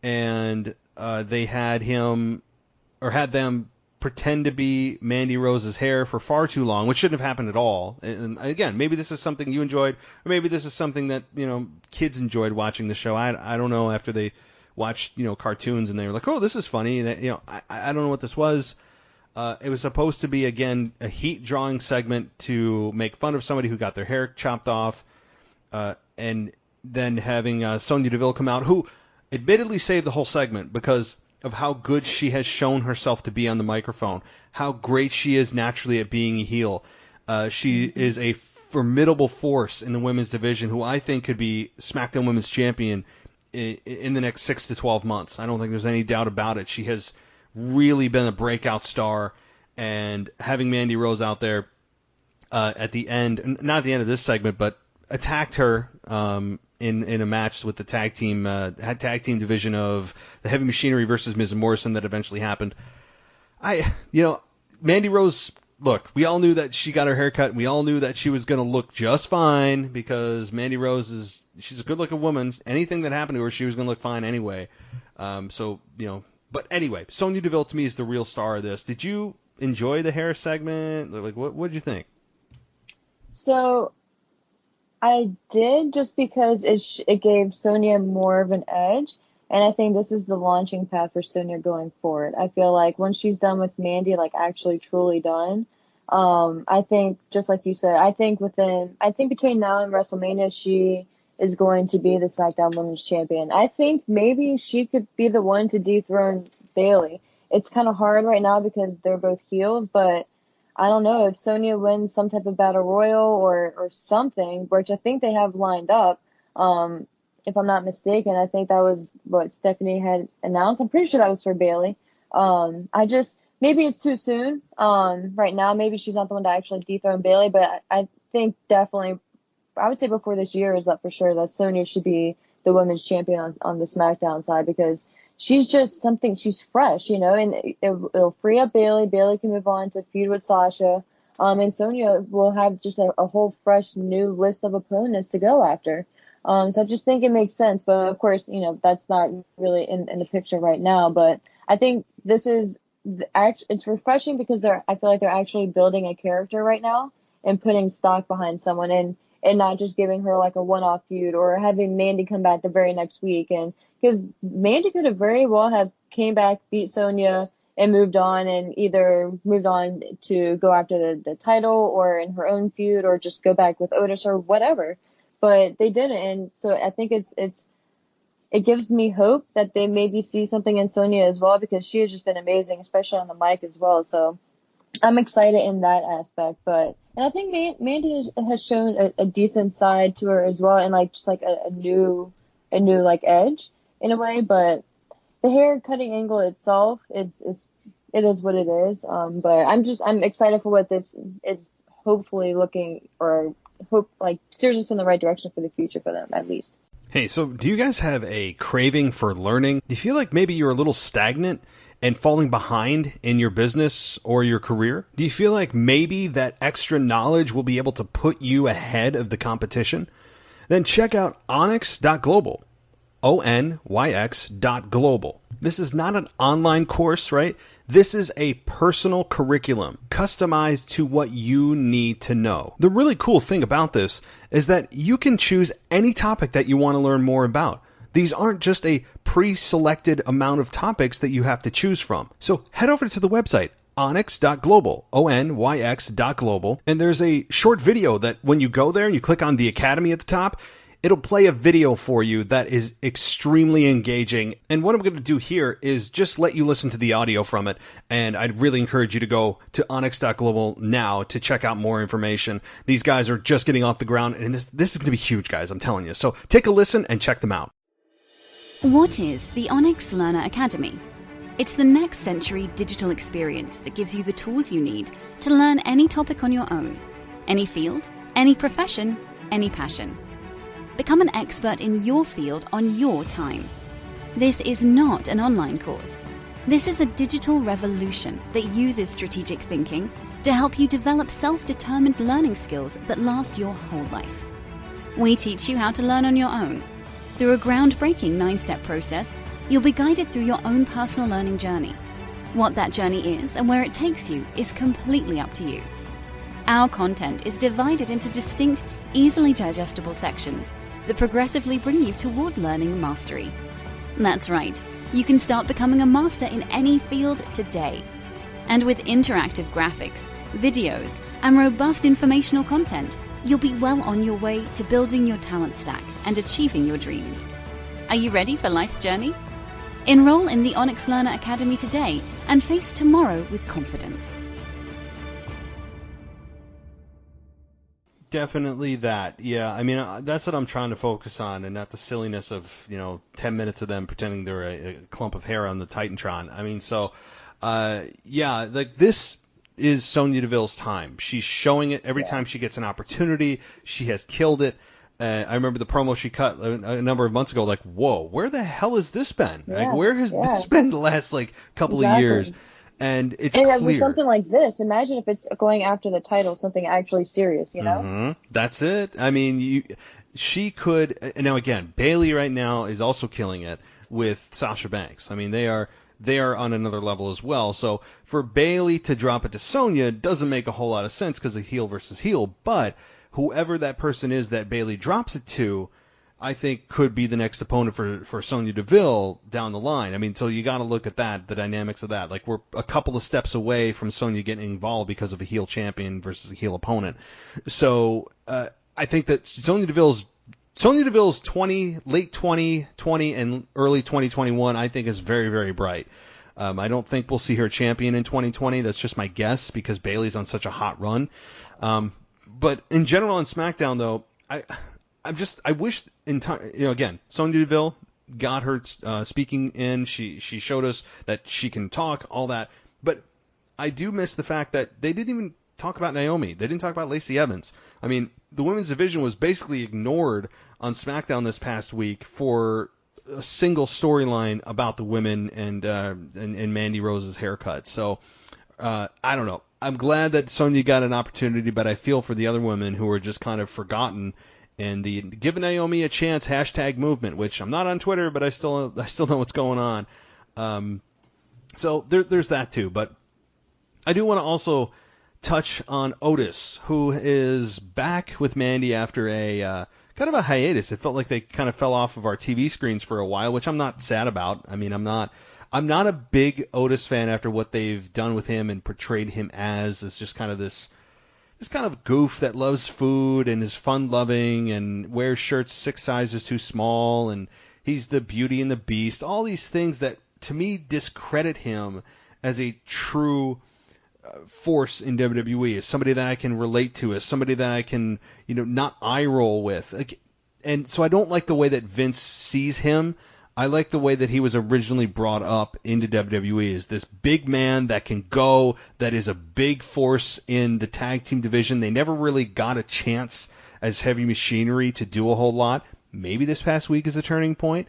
and they had them pretend to be Mandy Rose's hair for far too long, which shouldn't have happened at all. And again, maybe this is something you enjoyed, or maybe this is something that kids enjoyed watching the show. I don't know, after they watched cartoons and they were like, oh, this is funny. And I don't know what this was. It was supposed to be, again, a heat drawing segment to make fun of somebody who got their hair chopped off, and then having Sonya Deville come out, who admittedly saved the whole segment because of how good she has shown herself to be on the microphone, how great she is naturally at being a heel. She is a formidable force in the women's division, who I think could be SmackDown Women's Champion in the next 6 to 12 months. I don't think there's any doubt about it. She has really been a breakout star, and having Mandy Rose out there at the end, not at the end of this segment, but attacked her in a match with the tag team division of the Heavy Machinery versus Miz and Morrison that eventually happened. Mandy Rose, look, we all knew that she got her hair cut, and we all knew that she was going to look just fine because Mandy Rose she's a good-looking woman. Anything that happened to her, she was going to look fine anyway. But anyway, Sonya Deville to me is the real star of this. Did you enjoy the hair segment? Like, what did you think? So I did, just because it gave Sonya more of an edge. And I think this is the launching pad for Sonya going forward. I feel like once she's done with Mandy, like actually truly done, I think, just like you said, I think between now and WrestleMania, she is going to be the SmackDown Women's Champion. I think maybe she could be the one to dethrone Bayley. It's kind of hard right now because they're both heels, but I don't know if Sonya wins some type of battle royal or something, which I think they have lined up. If I'm not mistaken, I think that was what Stephanie had announced. I'm pretty sure that was for Bayley. Maybe it's too soon. Right now, maybe she's not the one to actually dethrone Bayley, but I think definitely, I would say before this year is up for sure, that Sonya should be the women's champion on the SmackDown side, because she's just something, she's fresh, and it'll free up Bayley. Bayley can move on to feud with Sasha. And Sonya will have just a whole fresh new list of opponents to go after. So I just think it makes sense. But of course, that's not really in the picture right now. But I think this is it's refreshing because I feel like they're actually building a character right now and putting stock behind someone and not just giving her like a one-off feud or having Mandy come back the very next week. And because Mandy could have very well have came back, beat Sonya, and moved on, and either moved on to go after the title or in her own feud or just go back with Otis or whatever. But they didn't, and so I think it gives me hope that they maybe see something in Sonya as well, because she has just been amazing, especially on the mic as well. So I'm excited in that aspect. And I think Mandy has shown a decent side to her as well, and like just like a new like edge in a way. But the hair cutting angle itself, it is what it is. But I'm excited for what this is hopefully looking, or hope like steers us in the right direction for the future for them, at least. Hey, so do you guys have a craving for learning? Do you feel like maybe you're a little stagnant and falling behind in your business or your career? Do you feel like maybe that extra knowledge will be able to put you ahead of the competition? Then check out onyx.global. ONYX.global. This is not an online course, right? This is a personal curriculum customized to what you need to know. The really cool thing about this is that you can choose any topic that you want to learn more about. These aren't just a pre-selected amount of topics that you have to choose from. So head over to the website, onyx.global, ONYX.global, and there's a short video that when you go there and you click on the Academy at the top, it'll play a video for you that is extremely engaging. And what I'm going to do here is just let you listen to the audio from it. And I'd really encourage you to go to onyx.global now to check out more information. These guys are just getting off the ground, and this is going to be huge, guys, I'm telling you. So take a listen and check them out. What is the Onyx Learner Academy? It's the next century digital experience that gives you the tools you need to learn any topic on your own. Any field, any profession, any passion. Become an expert in your field on your time. This is not an online course. This is a digital revolution that uses strategic thinking to help you develop self-determined learning skills that last your whole life. We teach you how to learn on your own. Through a groundbreaking 9-step process, you'll be guided through your own personal learning journey. What that journey is and where it takes you is completely up to you. Our content is divided into distinct, easily digestible sections that progressively bring you toward learning mastery. That's right, you can start becoming a master in any field today. And with interactive graphics, videos, and robust informational content, you'll be well on your way to building your talent stack and achieving your dreams. Are you ready for life's journey? Enroll in the Onyx Learner Academy today and face tomorrow with confidence. Definitely that. Yeah, I mean, that's what I'm trying to focus on, and not the silliness of, 10 minutes of them pretending they're a clump of hair on the Titantron. I mean, so, like this is Sonya Deville's time. She's showing it every time she gets an opportunity. She has killed it. I remember the promo she cut a number of months ago. Like, whoa, where the hell has this been? Like, where has this been the last couple of years? And it's clear. With something like this, imagine if it's going after the title, something actually serious, you know? Mm-hmm. That's it. I mean, she could. Now again, Bayley right now is also killing it with Sasha Banks. I mean, they are on another level as well. So for Bayley to drop it to Sonya doesn't make a whole lot of sense because of heel versus heel. But whoever that person is that Bayley drops it to, I think could be the next opponent for Sonya Deville down the line. I mean, so you got to look at that, the dynamics of that. Like, we're a couple of steps away from Sonya getting involved because of a heel champion versus a heel opponent. So I think that Sonya Deville's late 2020 and early 2021, I think, is very, very bright. I don't think we'll see her champion in 2020. That's just my guess because Bayley's on such a hot run. But in general on SmackDown, though, I wish again, Sonya Deville got her speaking in. She showed us that she can talk, all that. But I do miss the fact that they didn't even talk about Naomi. They didn't talk about Lacey Evans. I mean, the women's division was basically ignored on SmackDown this past week for a single storyline about the women and Mandy Rose's haircut. So I don't know. I'm glad that Sonya got an opportunity, but I feel for the other women who were just kind of forgotten. And the give Naomi a chance #movement, which I'm not on Twitter, but I still know what's going on. So there's that too. But I do want to also touch on Otis, who is back with Mandy after a kind of a hiatus. It felt like they kind of fell off of our TV screens for a while, which I'm not sad about. I mean, I'm not a big Otis fan after what they've done with him and portrayed him as just kind of this kind of goof that loves food and is fun-loving and wears shirts 6 sizes too small, and he's the Beauty and the Beast. All these things that, to me, discredit him as a true force in WWE, as somebody that I can relate to, as somebody that I can, not eye roll with. And so I don't like the way that Vince sees him. I like the way that he was originally brought up into WWE as this big man that can go, that is a big force in the tag team division. They never really got a chance as Heavy Machinery to do a whole lot. Maybe this past week is a turning point,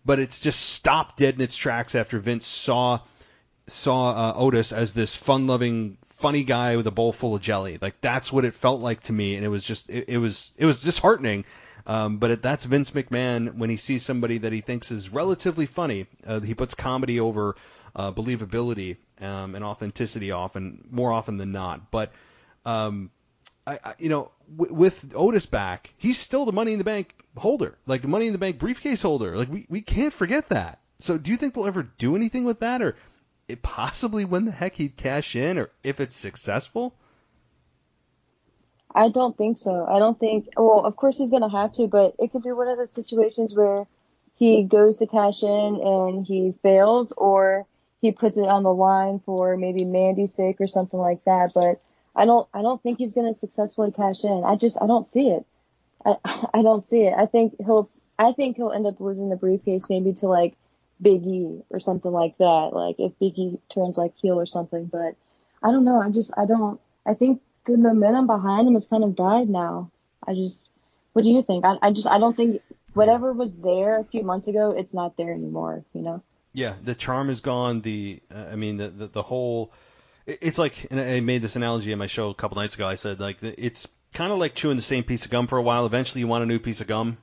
but it's just stopped dead in its tracks after Vince saw Otis as this fun-loving, funny guy with a bowl full of jelly. Like, that's what it felt like to me, and it was just it was disheartening. But that's Vince McMahon when he sees somebody that he thinks is relatively funny. He puts comedy over believability and authenticity more often than not. But with Otis back, he's still the Money in the Bank holder, like the Money in the Bank briefcase holder. Like we can't forget that. So do you think they'll ever do anything with that, or possibly when the heck he'd cash in, or if it's successful? I don't think so. I don't think, well, of course he's going to have to, but it could be one of those situations where he goes to cash in and he fails, or he puts it on the line for maybe Mandy's sake or something like that. But I don't think he's going to successfully cash in. I don't see it. I don't see it. I think he'll end up losing the briefcase maybe to like Big E or something like that. Like if Big E turns like heel or something, but I don't know. I think the momentum behind him has kind of died now. What do you think? I don't think whatever was there a few months ago, it's not there anymore, Yeah, the charm is gone. The whole, it's like, and I made this analogy in my show a couple nights ago. I said, like, it's kind of like chewing the same piece of gum for a while. Eventually you want a new piece of gum.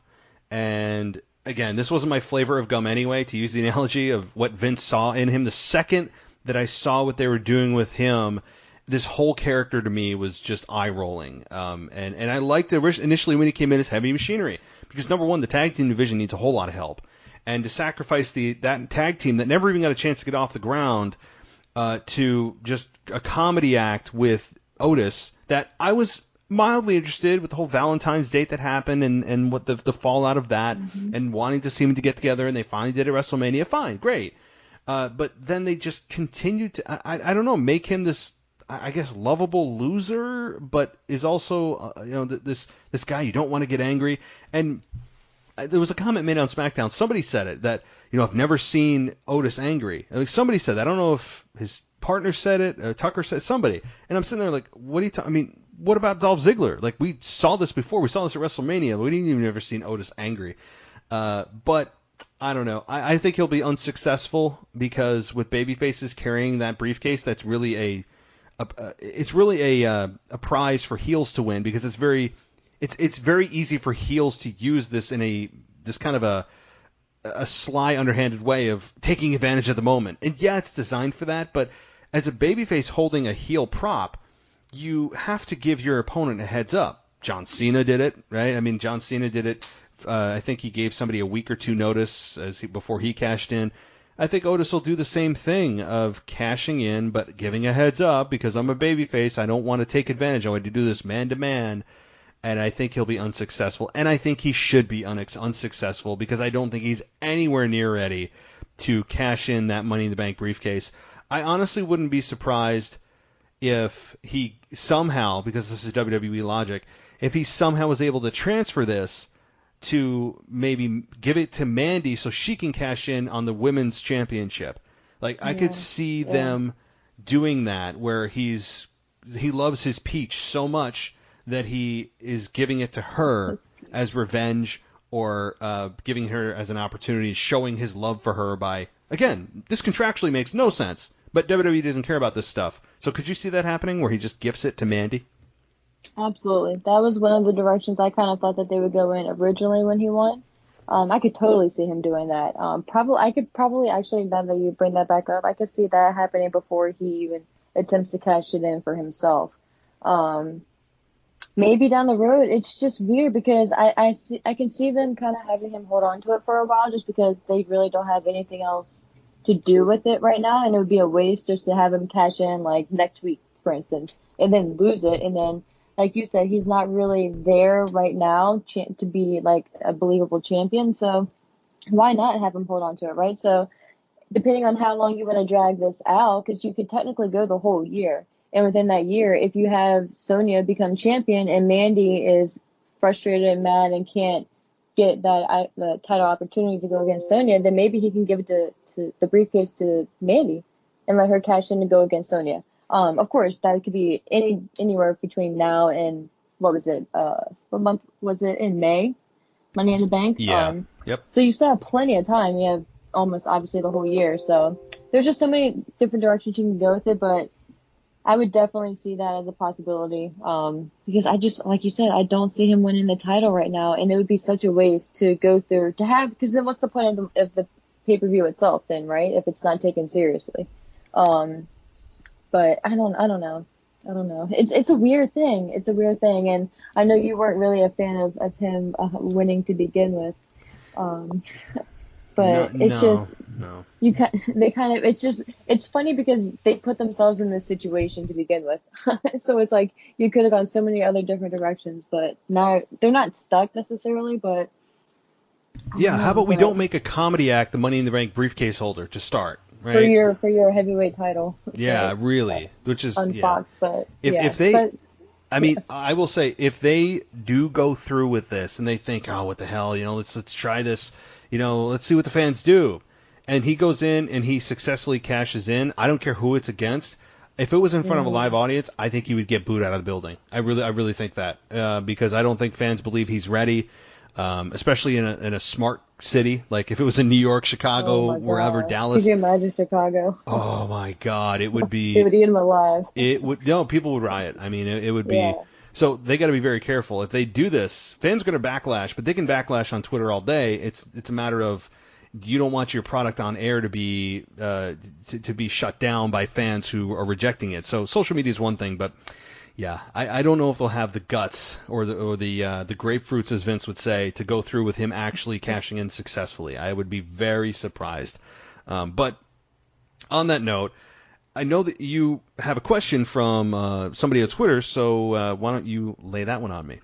And again, this wasn't my flavor of gum anyway, to use the analogy of what Vince saw in him. The second that I saw what they were doing with him, this whole character to me was just eye-rolling. And I liked it initially when he came in as Heavy Machinery. Because, number one, the tag team division needs a whole lot of help. And to sacrifice that tag team that never even got a chance to get off the ground to just a comedy act with Otis, that I was mildly interested with the whole Valentine's date that happened and what the fallout of that, and wanting to see them to get together, and they finally did at WrestleMania. Fine, great. But then they just continued to, I don't know, make him this, I guess, lovable loser, but is also, this guy you don't want to get angry. And there was a comment made on SmackDown. Somebody said it, that, I've never seen Otis angry. Like, somebody said that. I don't know if partner said it, Tucker said somebody, and I'm sitting there like, what are you talking? I mean, what about Dolph Ziggler? Like, we saw this before. We saw this at WrestleMania. We didn't even ever seen Otis angry. But I don't know. I think he'll be unsuccessful because with babyfaces carrying that briefcase, that's really a prize for heels to win, because it's very easy for heels to use this in this kind of a sly, underhanded way of taking advantage of the moment. And yeah, it's designed for that, but as a babyface holding a heel prop, you have to give your opponent a heads up. John Cena did it, right? I mean, John Cena did it. I think he gave somebody a week or two notice before he cashed in. I think Otis will do the same thing of cashing in, but giving a heads up, because I'm a babyface. I don't want to take advantage. I want to do this man to man. And I think he'll be unsuccessful. And I think he should be unsuccessful, because I don't think he's anywhere near ready to cash in that Money in the Bank briefcase. I honestly wouldn't be surprised if he somehow, because this is WWE logic, if he somehow was able to transfer this to maybe give it to Mandy so she can cash in on the women's championship. Like, I could see them doing that, where he loves his Peach so much that he is giving it to her as revenge, or giving her as an opportunity, showing his love for her by, again, this contractually makes no sense, but WWE doesn't care about this stuff. So could you see that happening, where he just gifts it to Mandy? Absolutely. That was one of the directions I kind of thought that they would go in originally when he won. I could totally see him doing that. I could probably actually, now that you bring that back up, I could see that happening before he even attempts to cash it in for himself. Maybe down the road. It's just weird, because I can see them kind of having him hold on to it for a while, just because they really don't have anything else to do with it right now, and it would be a waste just to have him cash in like next week, for instance, and then lose it, and then, like you said, he's not really there right now to be like a believable champion. So why not have him hold on to it, right? So depending on how long you want to drag this out, because you could technically go the whole year. And within that year, if you have Sonya become champion and Mandy is frustrated and mad and can't get the title opportunity to go against Sonya, then maybe he can give it to the briefcase to Mandy and let her cash in to go against Sonya. Of course, that could be anywhere between now and, what was it? What month was it? In May? Money in the Bank? Yeah. Yep. So you still have plenty of time. You have almost, obviously, the whole year. So there's just so many different directions you can go with it, but I would definitely see that as a possibility. Because I just, like you said, I don't see him winning the title right now, and it would be such a waste to go through, because then what's the point of the pay-per-view itself then, right? If it's not taken seriously. But I don't know. It's a weird thing. It's a weird thing, and I know you weren't really a fan of him winning to begin with. But it's funny because they put themselves in this situation to begin with. So it's like you could have gone so many other different directions, but now they're not stuck necessarily. But yeah, how about we don't make a comedy act the Money in the Bank briefcase holder to start? Right? For your heavyweight title. Yeah, right? Really. Which is on Fox, but if they, I mean, I will say, if they do go through with this and they think, oh, what the hell, let's try this, let's see what the fans do, and he goes in and he successfully cashes in, I don't care who it's against. If it was in front of a live audience, I think he would get booed out of the building. I really think that, because I don't think fans believe he's ready. Especially in a smart city, like if it was in New York, Chicago, wherever, Dallas. Could you imagine Chicago? Oh my God, it would be. They would eat him alive. People would riot. I mean, it would be. Yeah. So they got to be very careful. If they do this, fans are going to backlash, but they can backlash on Twitter all day. It's a matter of, you don't want your product on air to be to be shut down by fans who are rejecting it. So social media is one thing, but. Yeah, I don't know if they'll have the guts or the grapefruits, as Vince would say, to go through with him actually cashing in successfully. I would be very surprised. But on that note, I know that you have a question from somebody on Twitter, so why don't you lay that one on me?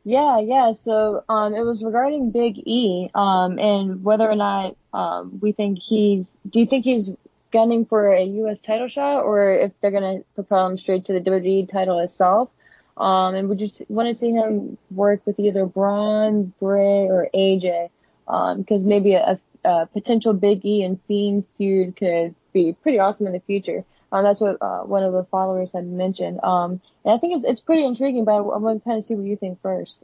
Yeah. So it was regarding Big E and whether or not do you think he's gunning for a U.S. title shot, or if they're going to propel him straight to the WWE title itself. And would you want to see him work with either Braun, Bray, or AJ? Because maybe a potential Big E and Fiend feud could be pretty awesome in the future. That's what one of the followers had mentioned. And I think it's pretty intriguing, but I want to kind of see what you think first.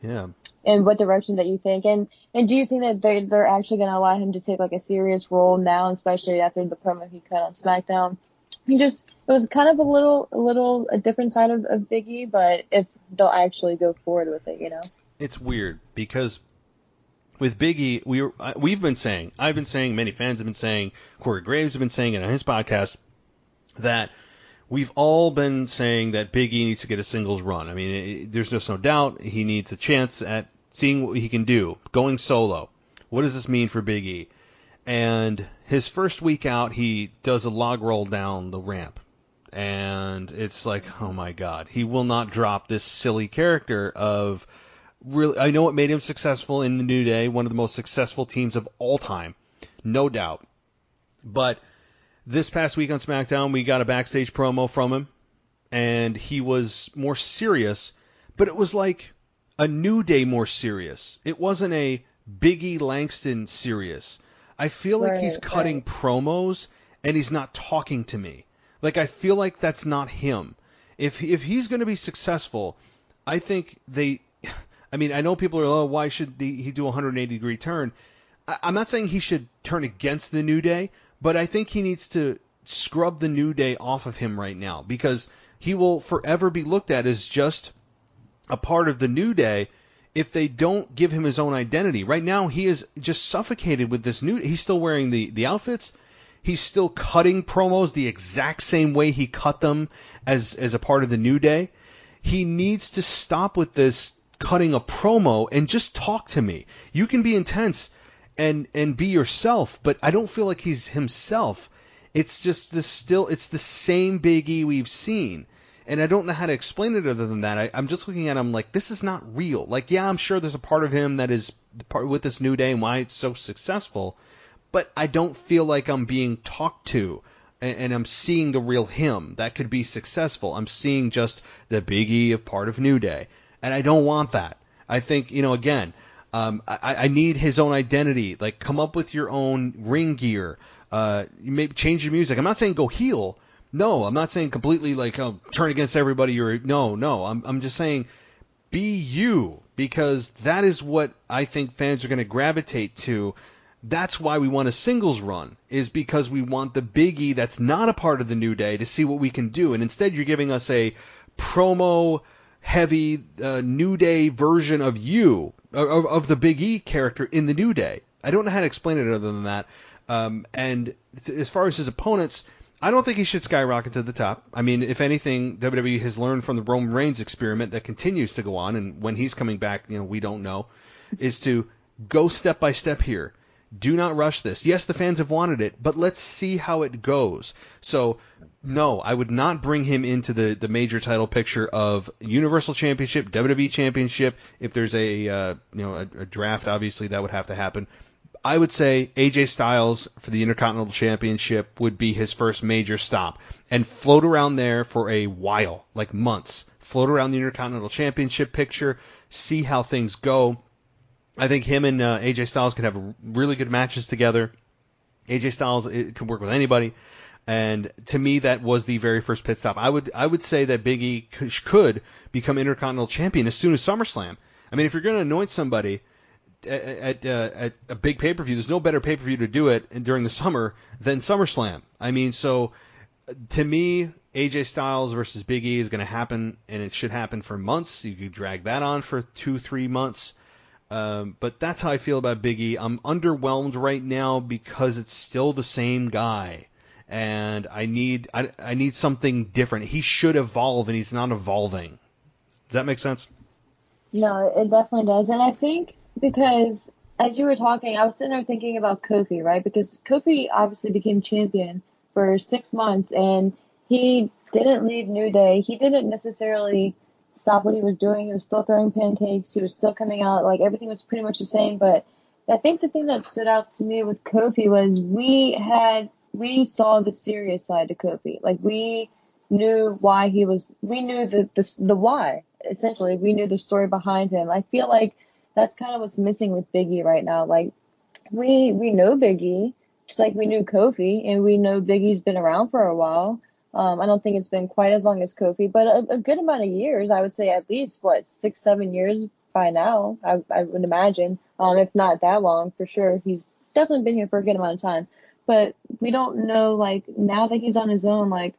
Yeah. And what direction that you think, and do you think that they're actually going to allow him to take like a serious role now, especially after the promo he cut on SmackDown? It was kind of a different side of Big E, but if they'll actually go forward with it, It's weird because with Big E, I've been saying, many fans have been saying, Corey Graves have been saying it on his podcast, that we've all been saying that Big E needs to get a singles run. I mean, there's just no doubt he needs a chance at seeing what he can do, going solo. What does this mean for Big E? And his first week out, he does a log roll down the ramp. And it's like, oh my God, he will not drop this silly character of really. I know it made him successful in the New Day, one of the most successful teams of all time, no doubt. But this past week on SmackDown, we got a backstage promo from him, and he was more serious, but it was like a New Day more serious. It wasn't a Big E Langston serious. I feel like he's cutting promos, and he's not talking to me. Like, I feel like that's not him. If he's going to be successful, I think I mean, I know people are, oh, why should he do a 180-degree turn? I'm not saying he should turn against the New Day, but I think he needs to scrub the New Day off of him right now, because he will forever be looked at as just a part of the New Day if they don't give him his own identity. Right now, he is just suffocated with this new. He's still wearing the outfits. He's still cutting promos the exact same way he cut them as a part of the New Day. He needs to stop with this cutting a promo and just talk to me. You can be intense and be yourself, but I don't feel like he's himself. It's just it's the same Big E we've seen. And I don't know how to explain it other than that. I'm just looking at him like, this is not real. Like, yeah, I'm sure there's a part of him that is part with this New Day and why it's so successful, but I don't feel like I'm being talked to and I'm seeing the real him that could be successful. I'm seeing just the Big E of part of New Day, and I don't want that. I think, again, I need his own identity. Like, come up with your own ring gear. Maybe change your music. I'm not saying go heel. No, I'm not saying completely like turn against everybody. No. I'm just saying be you, because that is what I think fans are going to gravitate to. That's why we want a singles run, is because we want the Big E that's not a part of the New Day to see what we can do. And instead you're giving us a promo-heavy New Day version of you, of the Big E character in the New Day. I don't know how to explain it other than that. And as far as his opponents, I don't think he should skyrocket to the top. I mean, if anything, WWE has learned from the Roman Reigns experiment that continues to go on, and when he's coming back, we don't know, is to go step by step here. Do not rush this. Yes, the fans have wanted it, but let's see how it goes. So, no, I would not bring him into the major title picture of Universal Championship, WWE Championship. If there's a draft, obviously that would have to happen. I would say AJ Styles for the Intercontinental Championship would be his first major stop, and float around there for a while, like months. Float around the Intercontinental Championship picture, see how things go. I think him and AJ Styles could have really good matches together. AJ Styles could work with anybody, and to me, that was the very first pit stop. I would say that Big E could become Intercontinental Champion as soon as SummerSlam. I mean, if you're going to anoint somebody at a big pay-per-view, there's no better pay-per-view to do it during the summer than SummerSlam. I mean, so to me, AJ Styles versus Big E is going to happen, and it should happen for months. You could drag that on for 2-3 months. But that's how I feel about Big E. I'm underwhelmed right now because it's still the same guy, and I need something different. He should evolve, and he's not evolving. Does that make sense? No, it definitely does. And I think because as you were talking, I was sitting there thinking about Kofi, right? Because Kofi obviously became champion for 6 months, and he didn't leave New Day. He didn't necessarily stop what he was doing. He was still throwing pancakes. He was still coming out. Like, everything was pretty much the same. But I think the thing that stood out to me with Kofi was we saw the serious side to Kofi. Like, we knew why we knew the why, essentially. We knew the story behind him. I feel like that's kind of what's missing with Big E right now. Like, we know Big E. just like we knew Kofi, and we know Big E's been around for a while. I don't think it's been quite as long as Kofi, but a good amount of years. I would say at least, what, 6, 7 years by now, I would imagine. If not that long, for sure. He's definitely been here for a good amount of time. But we don't know, like, now that he's on his own, like,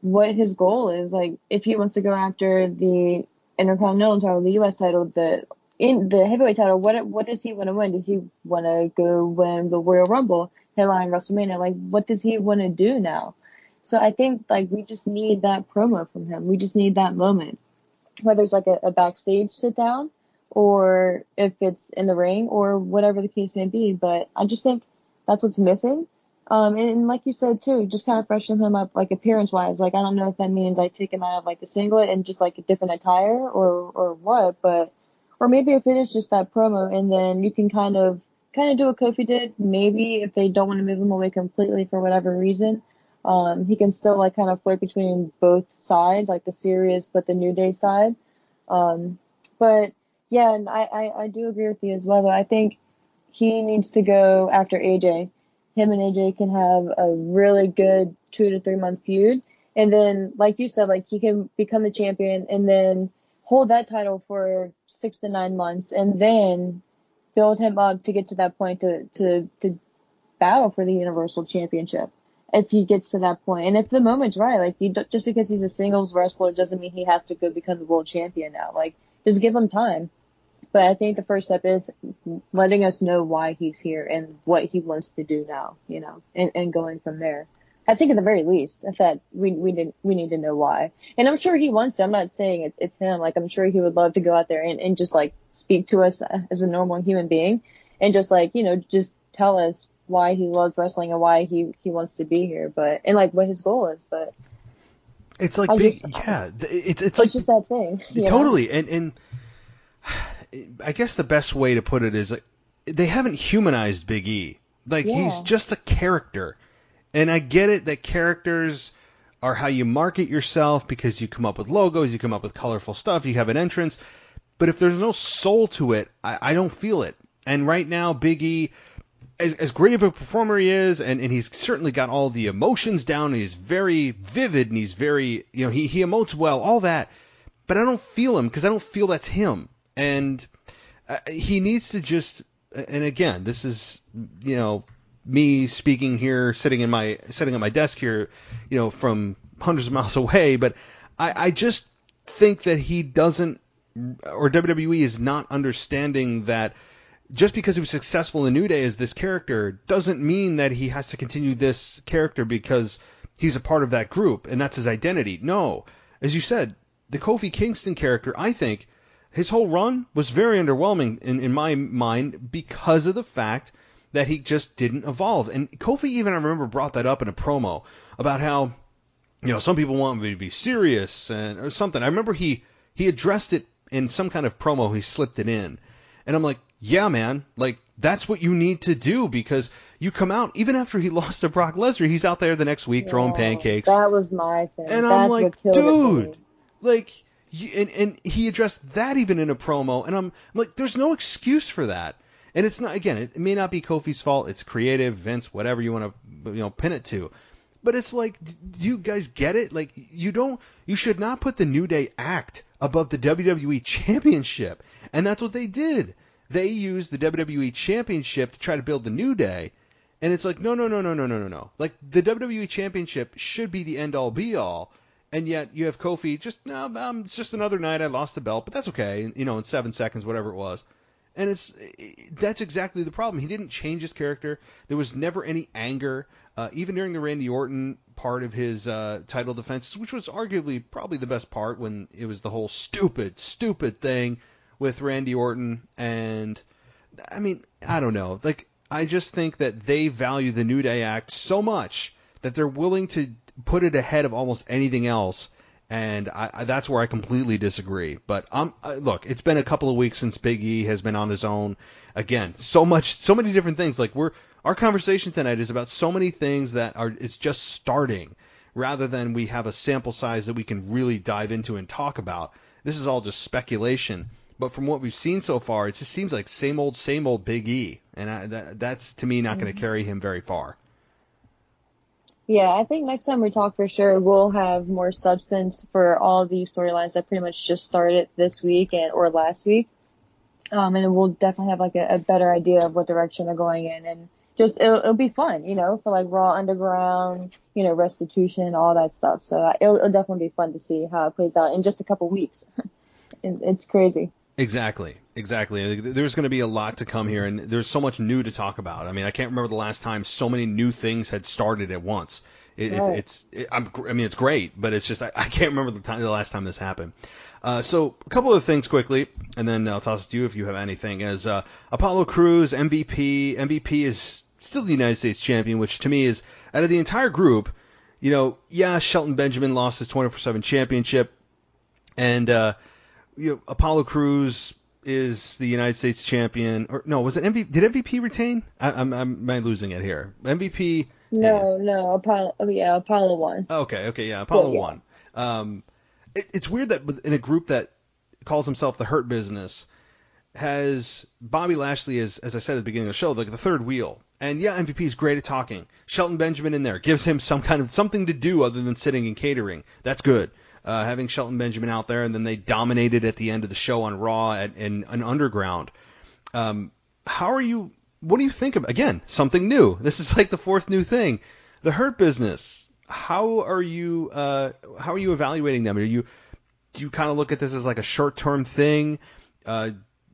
what his goal is. Like, if he wants to go after the Intercontinental title, the U.S. title, the heavyweight title, what does he want to win? Does he want to go win the Royal Rumble, headline WrestleMania? Like, what does he want to do now? So I think, like, we just need that promo from him. We just need that moment, whether it's like a backstage sit down or if it's in the ring or whatever the case may be. But I just think that's what's missing. And like you said too, just kind of freshen him up, like, appearance wise. Like, I don't know if that means I take him out of like the singlet and just like a different attire or what, but, or maybe if it is just that promo, and then you can kind of do what Kofi did. Maybe if they don't want to move him away completely for whatever reason, he can still like kind of flirt between both sides, like the serious but the New Day side. But yeah, and I do agree with you as well, though. I think he needs to go after AJ. Him and AJ can have a really good 2 to 3 month feud. And then, like you said, like, he can become the champion and then hold that title for 6 to 9 months and then build him up to get to that point to battle for the Universal Championship if he gets to that point. And if the moment's right, like, just because he's a singles wrestler doesn't mean he has to go become the world champion now. Like, just give him time. But I think the first step is letting us know why he's here and what he wants to do now, you know, and going from there. I think at the very least, that we need to know why. And I'm sure he wants to. I'm not saying it's him. Like, I'm sure he would love to go out there and just, like, speak to us as a normal human being and just, like, you know, just tell us why he loves wrestling and why he wants to be here, but, and like what his goal is. But it's like it's like just that thing. Totally. And I guess the best way to put it is, like, they haven't humanized Big E. Like, he's just a character. And I get it that characters are how you market yourself because you come up with logos, you come up with colorful stuff, you have an entrance. But if there's no soul to it, I don't feel it. And right now, Big E, as great of a performer he is, and he's certainly got all the emotions down, and he's very vivid, and he's very, you know, he emotes well, all that. But I don't feel him because I don't feel that's him. And he needs to just, and again, this is, you know, me speaking here, sitting at my desk here, you know, from hundreds of miles away, but I just think that he doesn't, or WWE is not understanding that just because he was successful in New Day as this character doesn't mean that he has to continue this character because he's a part of that group and that's his identity. No, as you said, the Kofi Kingston character, I think, his whole run was very underwhelming in my mind because of the fact that he just didn't evolve. And Kofi even, I remember, brought that up in a promo about how, you know, some people want me to be serious or something. I remember he addressed it in some kind of promo. He slipped it in. And I'm like, yeah, man, like, that's what you need to do because you come out, even after he lost to Brock Lesnar, he's out there the next week throwing pancakes. That was my thing. And that's I'm like, what dude, like... And he addressed that even in a promo, and I'm like, there's no excuse for that. And it's not, again, it may not be Kofi's fault. It's creative, Vince, whatever you want to, you know, pin it to. But it's like, do you guys get it? Like, you should not put the New Day act above the WWE Championship. And that's what they did. They used the WWE Championship to try to build the New Day. And it's like, no. Like, the WWE Championship should be the end-all, be-all. And yet you have Kofi it's just another night I lost the belt, but that's okay, you know, in 7 seconds, whatever it was. And that's exactly the problem. He didn't change his character. There was never any anger, even during the Randy Orton part of his title defense, which was arguably probably the best part when it was the whole stupid thing with Randy Orton. And, I mean, I don't know. Like, I just think that they value the New Day act so much that they're willing to put it ahead of almost anything else, and that's where I completely disagree. But look, it's been a couple of weeks since Big E has been on his own. Again, so many different things. Like, our conversation tonight is about so many things that it's just starting, rather than we have a sample size that we can really dive into and talk about. This is all just speculation. But from what we've seen so far, it just seems like same old Big E, and that's to me not going to carry him very far. Yeah, I think next time we talk for sure, we'll have more substance for all these storylines that pretty much just started this week or last week. And we'll definitely have like a better idea of what direction they're going in, and just it'll be fun, for like Raw Underground, Restitution, all that stuff. So it'll definitely be fun to see how it plays out in just a couple weeks. It's crazy. Exactly. There's going to be a lot to come here, and there's so much new to talk about. I mean, I can't remember the last time so many new things had started at once. It's great, but it's just I can't remember the last time this happened. So a couple of things quickly, and then I'll toss it to you if you have anything. As Apollo Crews, MVP is still the United States champion, which to me is, out of the entire group, Shelton Benjamin lost his 24/7 championship, and Apollo Crews is the United States champion. Or no, was it MVP? Did MVP retain? Am I losing it here? MVP. No, Apollo won. Okay, yeah, Apollo won. It's weird that in a group that calls himself the Hurt Business has Bobby Lashley as I said at the beginning of the show, like the third wheel. And yeah, MVP is great at talking. Shelton Benjamin in there gives him something to do other than sitting and catering. That's good. Having Shelton Benjamin out there, and then they dominated at the end of the show on Raw and Underground. What do you think of, again, something new? This is like the fourth new thing. The Hurt Business. How are you evaluating them? Do you kind of look at this as like a short-term thing?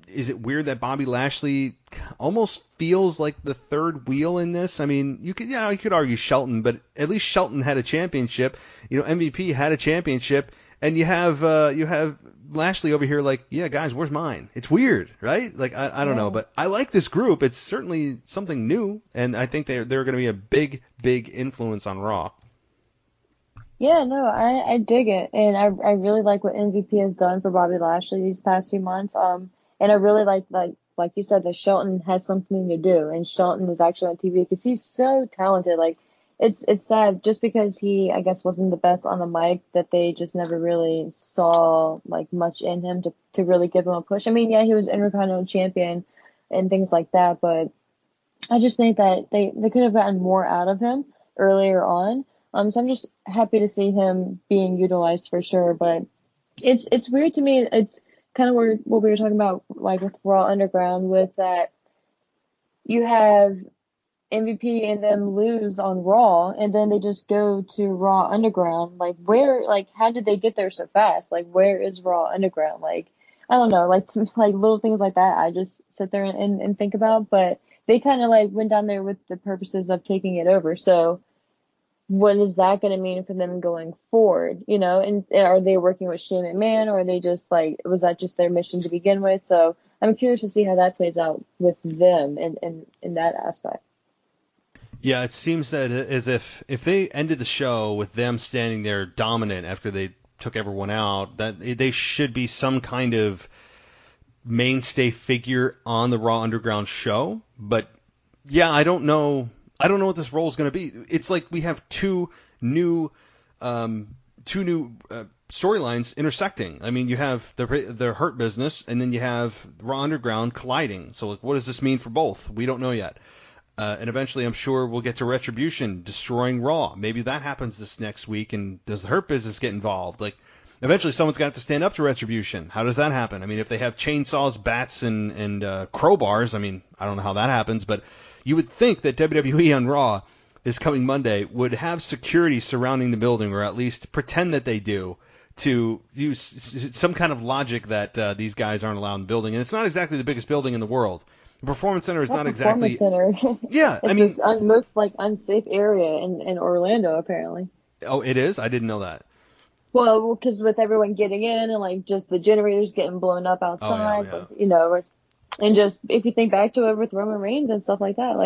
Is it weird that Bobby Lashley almost feels like the third wheel in this? I mean, you could argue Shelton, but at least Shelton had a championship. MVP had a championship, and you have Lashley over here like, yeah, guys, where's mine? It's weird, right? Like, I don't know, but I like this group. It's certainly something new, and I think they're going to be a big influence on Raw. Yeah, no, I dig it, and I really like what MVP has done for Bobby Lashley these past few months. And I really like you said, that Shelton has something to do, and Shelton is actually on TV because he's so talented. Like, it's sad just because he, I guess, wasn't the best on the mic that they just never really saw like much in him to really give him a push. I mean, yeah, he was Intercontinental Champion and things like that, but I just think that they could have gotten more out of him earlier on. So I'm just happy to see him being utilized for sure. But it's weird to me. It's kind of what we were talking about, like with Raw Underground, with that you have MVP and them lose on Raw, and then they just go to Raw Underground. Like, how did they get there so fast? Like, where is Raw Underground? Like, I don't know, like little things like that I just sit there and think about, but they kind of like went down there with the purposes of taking it over. So what is that going to mean for them going forward, and are they working with Shane McMahon, or are they just like, was that just their mission to begin with? So I'm curious to see how that plays out with them in that aspect. Yeah, it seems that as if they ended the show with them standing there dominant after they took everyone out, that they should be some kind of mainstay figure on the Raw Underground show. But yeah, I don't know what this role is going to be. It's like we have two new storylines intersecting. I mean, you have the Hurt Business, and then you have Raw Underground colliding. So, like, what does this mean for both? We don't know yet. And eventually, I'm sure we'll get to Retribution destroying Raw. Maybe that happens this next week, and does the Hurt Business get involved? Like, eventually, someone's got to stand up to Retribution. How does that happen? I mean, if they have chainsaws, bats, and crowbars, I mean, I don't know how that happens, but you would think that WWE on Raw this coming Monday would have security surrounding the building, or at least pretend that they do, to use some kind of logic that these guys aren't allowed in the building. And it's not exactly the biggest building in the world. The Performance Center is not exactly... Performance Center. Yeah, I mean... It's the most, unsafe area in Orlando, apparently. Oh, it is? I didn't know that. Well, because with everyone getting in and, just the generators getting blown up outside, and just, if you think back to it with Roman Reigns and stuff like that,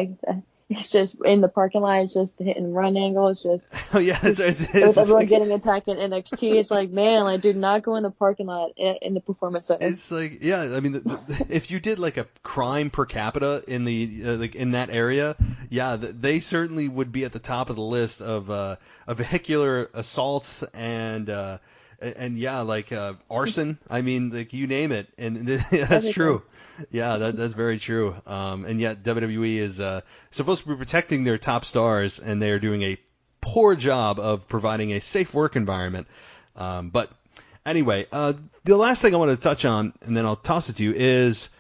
it's just in the parking lot, it's just the hit and run angle. It's just, with everyone getting attacked in NXT, it's like, man, do not go in the parking lot in the Performance Center. It's like, yeah, I mean, if you did a crime per capita in the in that area, yeah, they certainly would be at the top of the list of vehicular assaults and arson. I mean, you name it, and that's true. Yeah, that's very true. And yet WWE is supposed to be protecting their top stars, and they are doing a poor job of providing a safe work environment. But anyway, the last thing I want to touch on, and then I'll toss it to you, is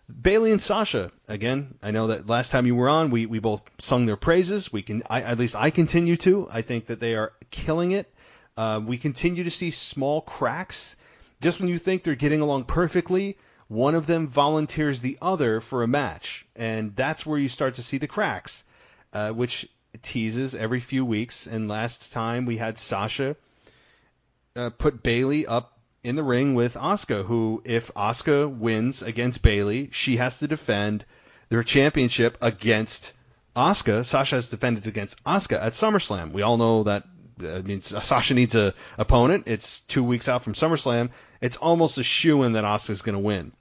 Bayley and Sasha. Again, I know that last time you were on, we both sung their praises. At least I continue to. I think that they are killing it. We continue to see small cracks. Just when you think they're getting along perfectly, one of them volunteers the other for a match, and that's where you start to see the cracks, which teases every few weeks. And last time we had Sasha put Bayley up in the ring with Asuka, who, if Asuka wins against Bayley, she has to defend their championship against Asuka. Sasha has defended against Asuka at SummerSlam. We all know that. I mean, Sasha needs a opponent. It's 2 weeks out from SummerSlam. It's almost a shoo-in that Asuka's going to win.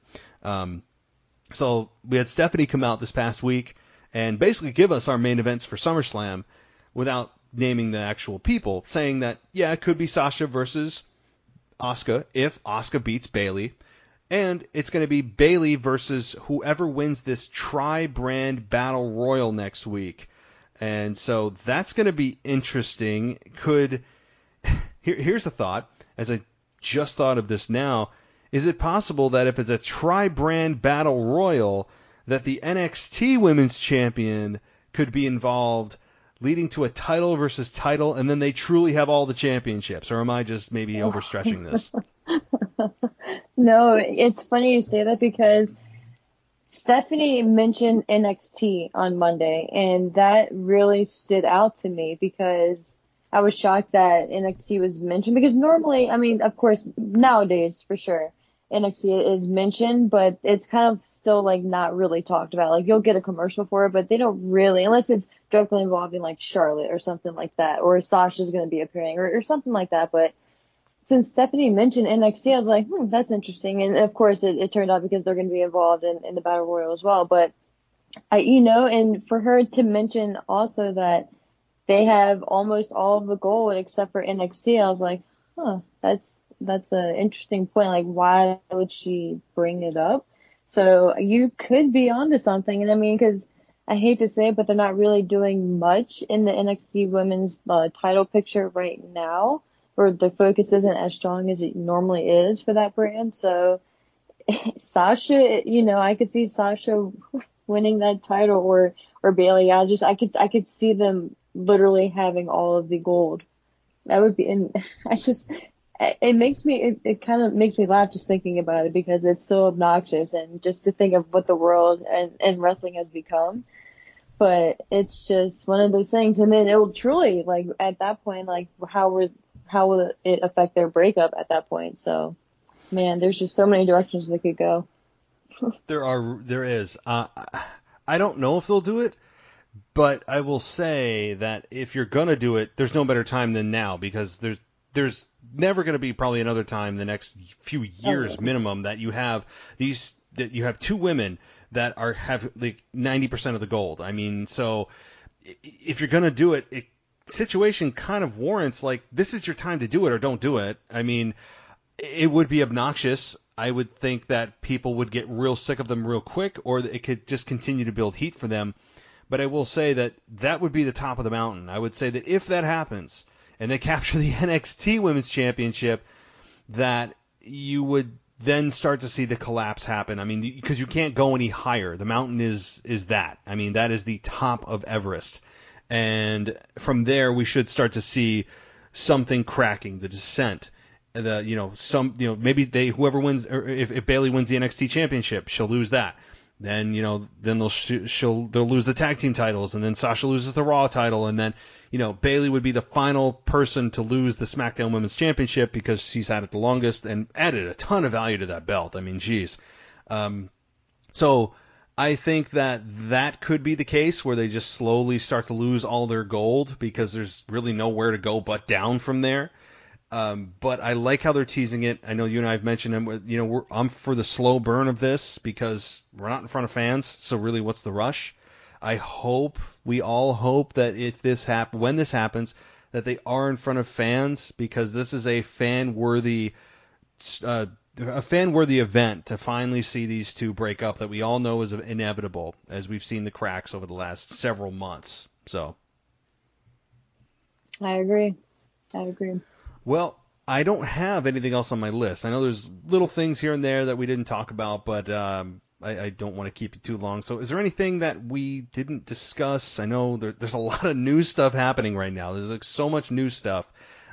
So we had Stephanie come out this past week and basically give us our main events for SummerSlam without naming the actual people, saying that, yeah, it could be Sasha versus Asuka if Asuka beats Bayley, and it's going to be Bayley versus whoever wins this tri-brand battle royal next week. And so that's going to be interesting. Here's a thought, as I just thought of this now. Is it possible that if it's a tri-brand battle royal, that the NXT Women's Champion could be involved, leading to a title versus title, and then they truly have all the championships? Or am I just maybe overstretching this? No, it's funny you say that because Stephanie mentioned NXT on Monday, and that really stood out to me because I was shocked that NXT was mentioned, because normally, I mean, of course, nowadays, for sure, NXT is mentioned, but it's kind of still like not really talked about. Like, you'll get a commercial for it, but they don't really, unless it's directly involving like Charlotte or something like that, or Sasha's going to be appearing or something like that. But since Stephanie mentioned NXT, I was like, that's interesting. And of course it turned out because they're going to be involved in the Battle Royal as well. But and for her to mention also that they have almost all of the gold except for NXT, I was like, that's an interesting point. Like, why would she bring it up? So you could be onto something. And I mean, because I hate to say it, but they're not really doing much in the NXT women's title picture right now, or the focus isn't as strong as it normally is for that brand. So Sasha, I could see Sasha winning that title, or Bayley. I could see them literally having all of the gold. That would be, and it kind of makes me laugh just thinking about it, because it's so obnoxious, and just to think of what the world and wrestling has become. But it's just one of those things. And then it will truly, like, at that point, like, how will it affect their breakup at that point? So, man, there's just so many directions they could go. There is. I don't know if they'll do it, but I will say that if you're gonna do it, there's no better time than now, because there's never going to be probably another time the next few years minimum that you have two women that have like 90% of the gold. I mean, so if you're going to do it, situation kind of warrants, like, this is your time to do it or don't do it. I mean, it would be obnoxious. I would think that people would get real sick of them real quick, or it could just continue to build heat for them. But I will say that would be the top of the mountain. I would say that if that happens, and they capture the NXT Women's Championship, that you would then start to see the collapse happen. I mean, because you can't go any higher. The mountain is that. I mean, that is the top of Everest. And from there, we should start to see something cracking, the descent. Maybe whoever wins, or if Bayley wins the NXT Championship, she'll lose that. Then, then they'll lose the tag team titles, and then Sasha loses the Raw title, and then, Bayley would be the final person to lose the SmackDown Women's Championship, because she's had it the longest and added a ton of value to that belt. I mean, geez. So I think that could be the case, where they just slowly start to lose all their gold, because there's really nowhere to go but down from there. But I like how they're teasing it. I know you and I have mentioned them. I'm for the slow burn of this, because we're not in front of fans. So really, what's the rush? We all hope that when this happens, that they are in front of fans, because this is a fan-worthy event to finally see these two break up, that we all know is inevitable, as we've seen the cracks over the last several months. So. I agree. Well, I don't have anything else on my list. I know there's little things here and there that we didn't talk about, but I don't want to keep you too long. So is there anything that we didn't discuss? I know there's a lot of new stuff happening right now. There's like so much new stuff.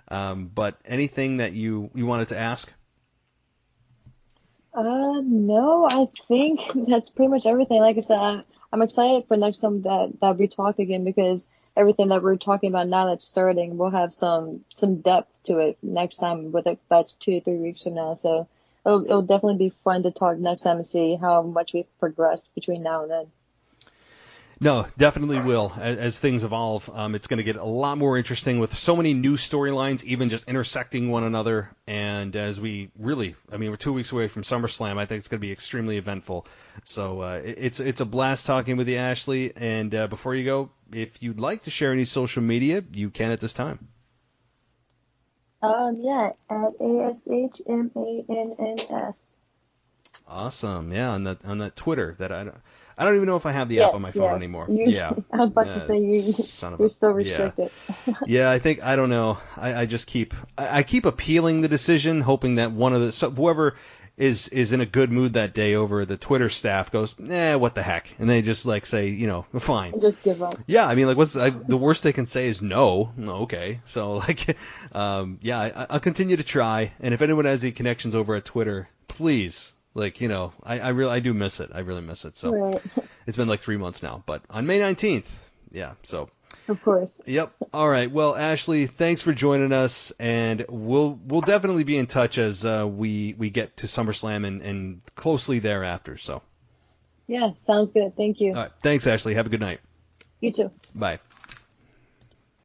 But anything that you wanted to ask? No, I think that's pretty much everything. Like I said, I'm excited for next time that we talk again, because everything that we're talking about now that's starting, we'll have some depth to it next time, whether that's 2 or 3 weeks from now. So it'll definitely be fun to talk next time and see how much we've progressed between now and then. No, definitely will. As things evolve, it's going to get a lot more interesting with so many new storylines, even just intersecting one another. And as we're 2 weeks away from SummerSlam, I think it's going to be extremely eventful. So it's a blast talking with you, Ashley. And before you go, if you'd like to share any social media, you can at this time. Yeah, at ASHMANNS. Awesome. Yeah, on that Twitter that I don't even know if I have the app on my phone anymore. I was about to say you're still restricted. Yeah, I don't know. I just keep appealing the decision, hoping that whoever is in a good mood that day over the Twitter staff goes, what the heck, and they just like say, fine, and just give up. Yeah, I mean, like the worst they can say is no. Okay, so like, I'll continue to try, and if anyone has any connections over at Twitter, please. Like, I do miss it. I really miss it. So right. It's been like 3 months now, but on May 19th. Yeah. So. Of course. Yep. All right. Well, Ashley, thanks for joining us, and we'll definitely be in touch as we get to SummerSlam and closely thereafter. So. Yeah. Sounds good. Thank you. All right. Thanks, Ashley. Have a good night. You too. Bye.